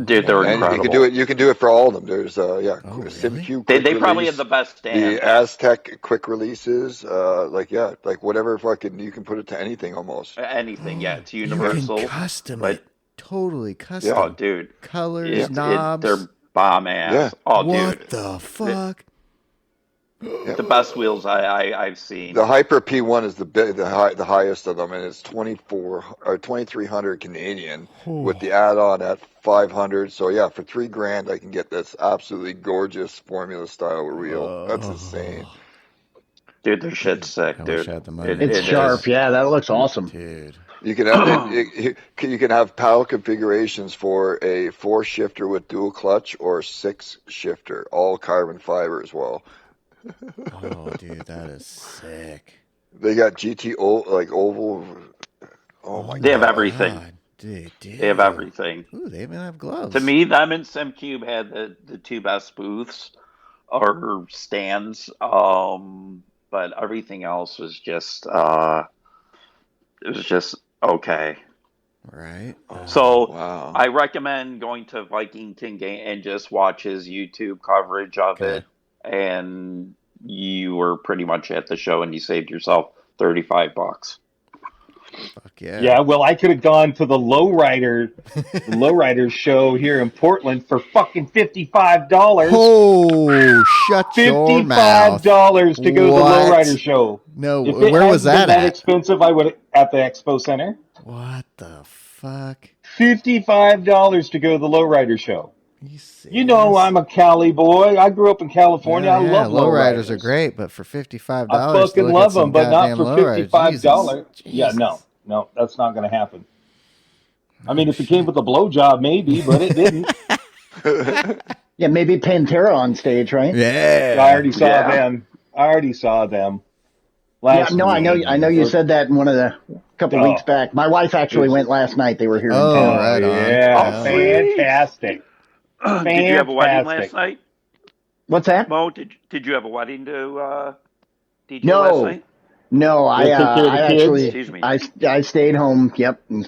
Dude, they're And incredible. you can do it. You can do it for all of them. There's really? SimQ. They quick probably release, have the best the stand. Aztec quick releases. Like whatever fucking you can put it to anything almost. Anything, yeah. It's You universal. can custom but- it. Totally custom. Oh, dude. Colors, knobs. They're bomb ass. Yeah. Oh, what dude. the fuck? The best wheels I've seen. The Hyper P1 is the highest of them, and it's 2,300 Canadian with the add-on at 500. So yeah, for $3,000 I can get this absolutely gorgeous Formula style wheel. That's insane. Dude, their shit's sick, I dude. wish I had the money. It's It sharp. is. Yeah, that looks awesome. Dude. You can have you can have paddle configurations for a 4-shifter with dual clutch or 6-shifter, all carbon fiber as well. Oh, dude, that is sick. They got GT like oval. Oh my They have god! everything. God They They have do. everything. Ooh, they even have gloves. To me, them and SimCube had the two best booths or stands. But everything else was just it was just okay. Right. So Wow. I recommend going to Vikington Game and just watch his YouTube coverage of Okay. it, and you were pretty much at the show, and you saved yourself $35. Fuck yeah. Yeah, well, I could have gone to the lowrider show here in Portland for fucking $55. Oh, shut your mouth. $55 to go to the What? lowrider show. No, If it where was hadn't that been that at? expensive, I would at the Expo Center. What the fuck? $55 to go to the lowrider show. You serious? You know I'm a Cali boy. I grew up in California. Yeah, I love lowriders lowriders. are great, but for $55, I fucking to look love at some them, but not goddamn for lowriders, $55. Jesus. Yeah, no, that's not going to happen. I mean, if it came with a blowjob, maybe, but it didn't. Yeah, maybe Pantera on stage, right? Yeah. I already saw Yeah. them. Yeah, Last no, I know you week. said that in one of the couple Oh. weeks back. My wife actually went last night. They were here in Oh, town. right on. Yeah, Oh, sweet. fantastic. Did you have a wedding Fantastic. last night, What's that? Mo? Did you have a wedding to DJ No. last night? No, I You'll take care of the kids? actually Excuse me. I stayed home. Yep. And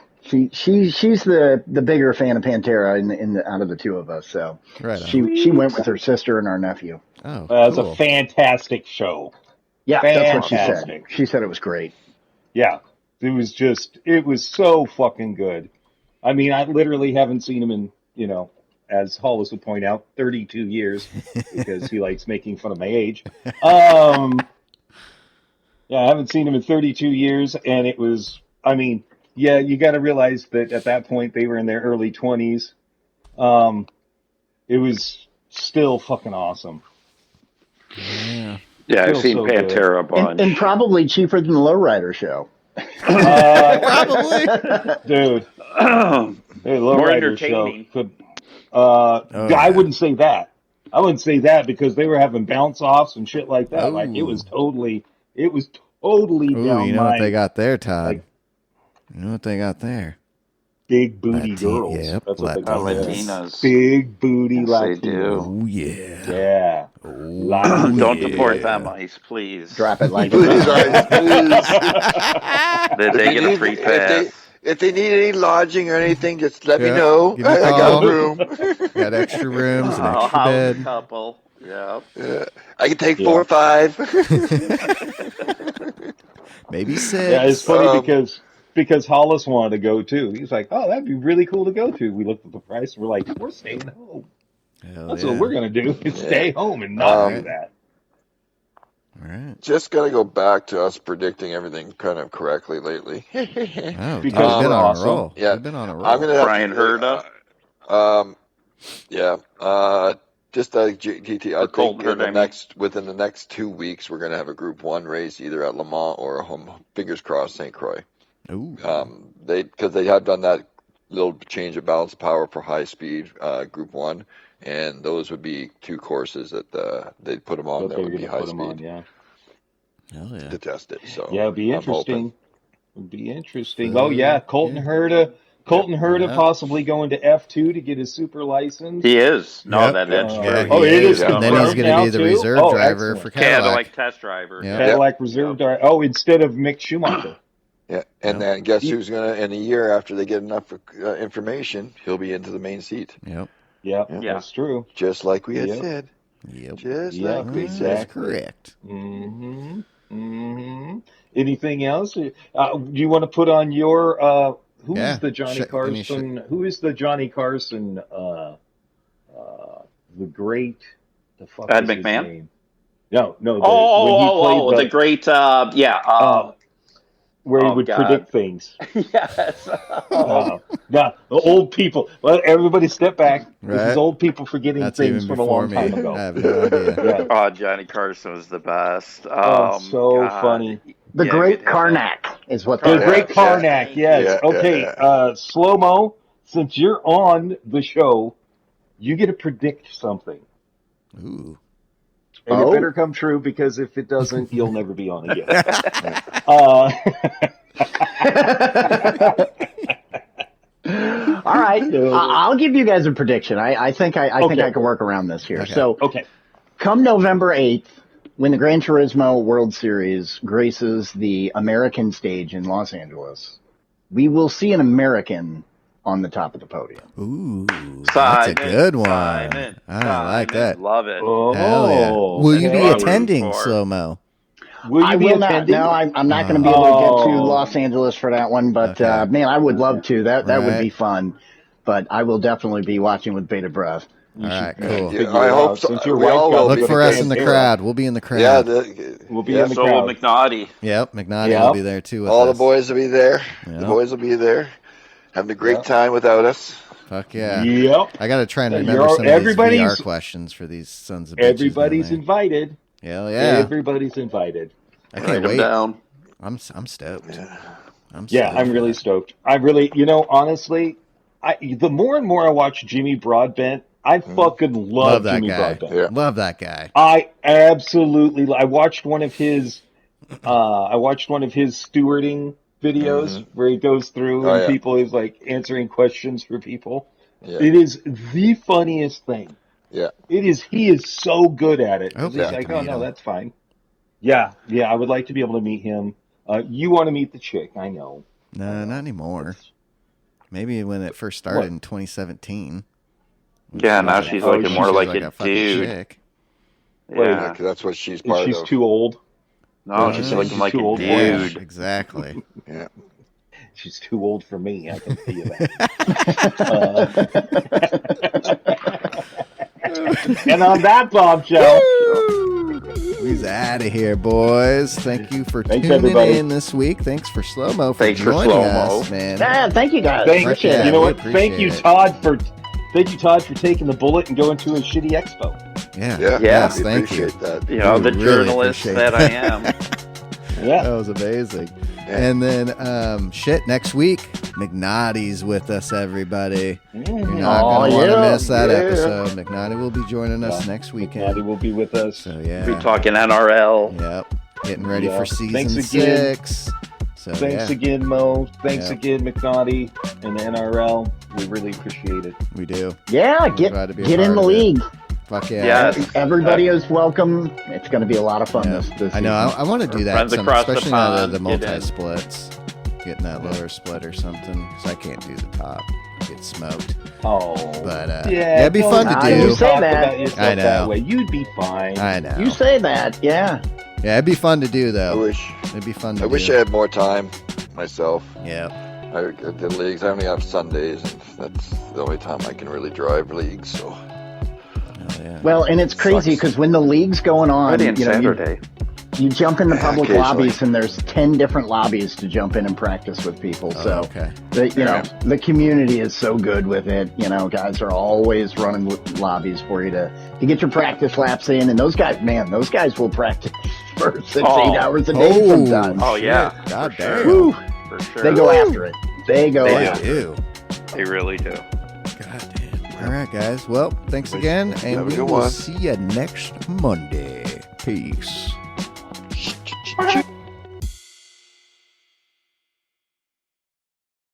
she's the bigger fan of Pantera in the out of the two of us. So Right on. she went with her sister and our nephew. Oh, It's cool. a fantastic show. Yeah, that's what she said. Fantastic. She said it was great. Yeah, it was so fucking good. I mean, I literally haven't seen him in, as Hollis would point out, 32 years because he likes making fun of my age. Yeah, I haven't seen him in 32 years, and it was, I mean, yeah, you got to realize that at that point they were in their early 20s. It was still fucking awesome. Yeah. Yeah, I've Feels seen so good. Pantera a bunch. And probably cheaper than the Lowrider show. Probably. Dude, hey, More Lowrider show entertaining. could. Oh, I yeah. wouldn't say that. I wouldn't say that because they were having bounce offs and shit like that. Like it was totally Ooh, down you know my what they got there, Todd? like- You know what they got there? big booty Latin- girls. yep, That's what they got there. Latinas. Big booty Yes, they Latinas. do. Oh, yeah. Yeah. Oh, Latinas. Don't yeah. deport them, Ice, please. Drop it like Please, it's guys, please. They get a free pass. If they need any lodging or anything, just let me Yeah, know. give me a I got call. a room. Got extra rooms, an Oh, extra house bed. couple. Yeah. I can take Yeah. 4 or 5. Maybe 6. Yeah, it's funny Um, because Hollis wanted to go too. He's like, "Oh, that'd be really cool to go to." We looked at the price and we're like, "We're staying home. Hell That's yeah. what we're gonna do. Is stay home and not do Um, that." All right. Just got to go back to us predicting everything kind of correctly lately. Oh, Because we've been we're on awesome. a roll. Yeah. We've been on a roll. I'm gonna have Brian to, Herda. Yeah. Just GT. I Or Colton think Herta, I mean. within the next 2 weeks, we're gonna have a Group 1 race either at Le Mans or home. Fingers crossed, St. Croix. Ooh. Because they have done that little change of balance of power for high speed Group 1, and those would be 2 courses that they'd put them on What that they're would be gonna high put them on, speed yeah. Hell yeah. to test it. So Yeah, it'd be I'm hoping. interesting. It'd be interesting. Oh yeah, Colton Herta Yeah. possibly going to F2 to get his super license. He is. No, Yep. that's Uh, true. Yeah, Oh, he it is And then he's confirmed going to now, be the too? reserve Oh, driver excellent. for Cadillac. Cadillac test driver. Yeah. Cadillac reserve driver. Oh, instead of Mick Schumacher. Yeah, and then guess who's gonna in a year after they get enough information, he'll be into the main seat, Yep. Yeah, Yeah. that's true. just like we had Yep. said. Yep. Just Yeah, like we That's said. exactly. correct. Mm-hmm. Mm-hmm. Anything else? Do you want to put on your who Yeah, is the Johnny let me Carson? Who is the Johnny Carson? The great. The fuck Ed is his McMahon? name? No. When he Oh, played the great, yeah. where he oh, would God. predict things. Yes. No, the old people. Well, everybody step back. This Right. is old people forgetting That's things even from a before long me. time I ago. have no idea. Yeah. Oh, Johnny Carson was the best. Oh, so God. funny. The Yeah, Great good hit. Karnak is what The they Great Yeah. Karnak, yes. Yeah, Okay, yeah. Slow Mo, since you're on the show, you get to predict something. Ooh. And Oh. it better come true, because if it doesn't, you'll never be on again. Uh, I'll give you guys a prediction. I think I think I can work around this here. Okay. So, come November 8th, when the Gran Turismo World Series graces the American stage in Los Angeles, we will see an American on the top of the podium. Ooh, that's a good one. I like that. Love it. Oh, Hell yeah. Will you be attending, Slow Mo? Will you be not. attending? No, I'm not going to be able to get to Los Angeles for that one. But man, I would love to. That would be fun. But I will definitely be watching with bated breath. All right, cool. Yeah, I hope so. We all will. Look for us in the crowd. We'll be in the crowd. Yeah, we'll be in the So crowd. will McNaughty. Yep, McNaughty will be there too. With all us. the boys will be there. Yep. The boys will be there, having a great time without us. Fuck yeah. Yep. I got to try and remember some of these VR questions for these sons of bitches. Everybody's invited. Hell yeah. Everybody's invited. I can't wait. Down. I'm stoked. Yeah. I'm really stoked. I really, honestly, the more and more I watch Jimmy Broadbent, I fucking love that Jimmy guy. Broadbent. Yeah. Love that guy. I watched one of his stewarding videos where he goes through and people is like answering questions for people. Yeah. It is the funniest thing. Yeah. It is. He is so good at it. He's like, oh no, that's fine. Yeah. I would like to be able to meet him. You want to meet the chick? I know. No, not anymore. Maybe when it first started in 2017. Yeah, now she's looking more like a dude. Chick. Yeah, because that's what she's part of. She's too old. No, she's looking like a dude. Exactly. Yeah. She's too old for me. I can tell you that. And on that bombshell, he's out of here, boys. Thank you for tuning in this week. Thanks for Slow Mo for joining us, man. Yeah, thank you guys. Appreciate it. You know what? Thank you, Todd, for taking the bullet and going to a shitty expo. Yeah. Yes, thank you. That. You know, the journalist that I am. Yeah. That was amazing. Yeah. And then, next week, McNaughty's with us, everybody. You're not going to want to miss that episode. McNaughty will be joining us next weekend. McNaughty will be with us. So, yeah. We'll be talking NRL. Yep. Getting ready for season 6. So, thanks again, Mo. Thanks again, McNaughty and the NRL. We really appreciate it. We do. Yeah, get in the league. Fuck yeah. Yes. Everybody is welcome. It's going to be a lot of fun this I know. I want to do that, especially now the multi splits. Getting that lower split or something, because I can't do the top. I get smoked. Oh. But, it'd be fun to do. You say that. I know. That way. You'd be fine. I know. You say that, yeah. Yeah, it'd be fun to do, though. It'd be fun to do. I wish I had more time myself. Yeah. I did leagues. I only have Sundays, and that's the only time I can really drive leagues, so... Yeah. Well, and it's crazy because when the league's going on, Saturday. You jump into public lobbies and there's 10 different lobbies to jump in and practice with people. So, the community is so good with it. You know, guys are always running lobbies for you to get your practice laps in. And those guys will practice for 8 hours a day sometimes. Oh, yeah. God damn. Sure. For sure. They go after it. They do. They really do. God damn. All right, guys. Well, thanks again. And we will see you next Monday. Peace.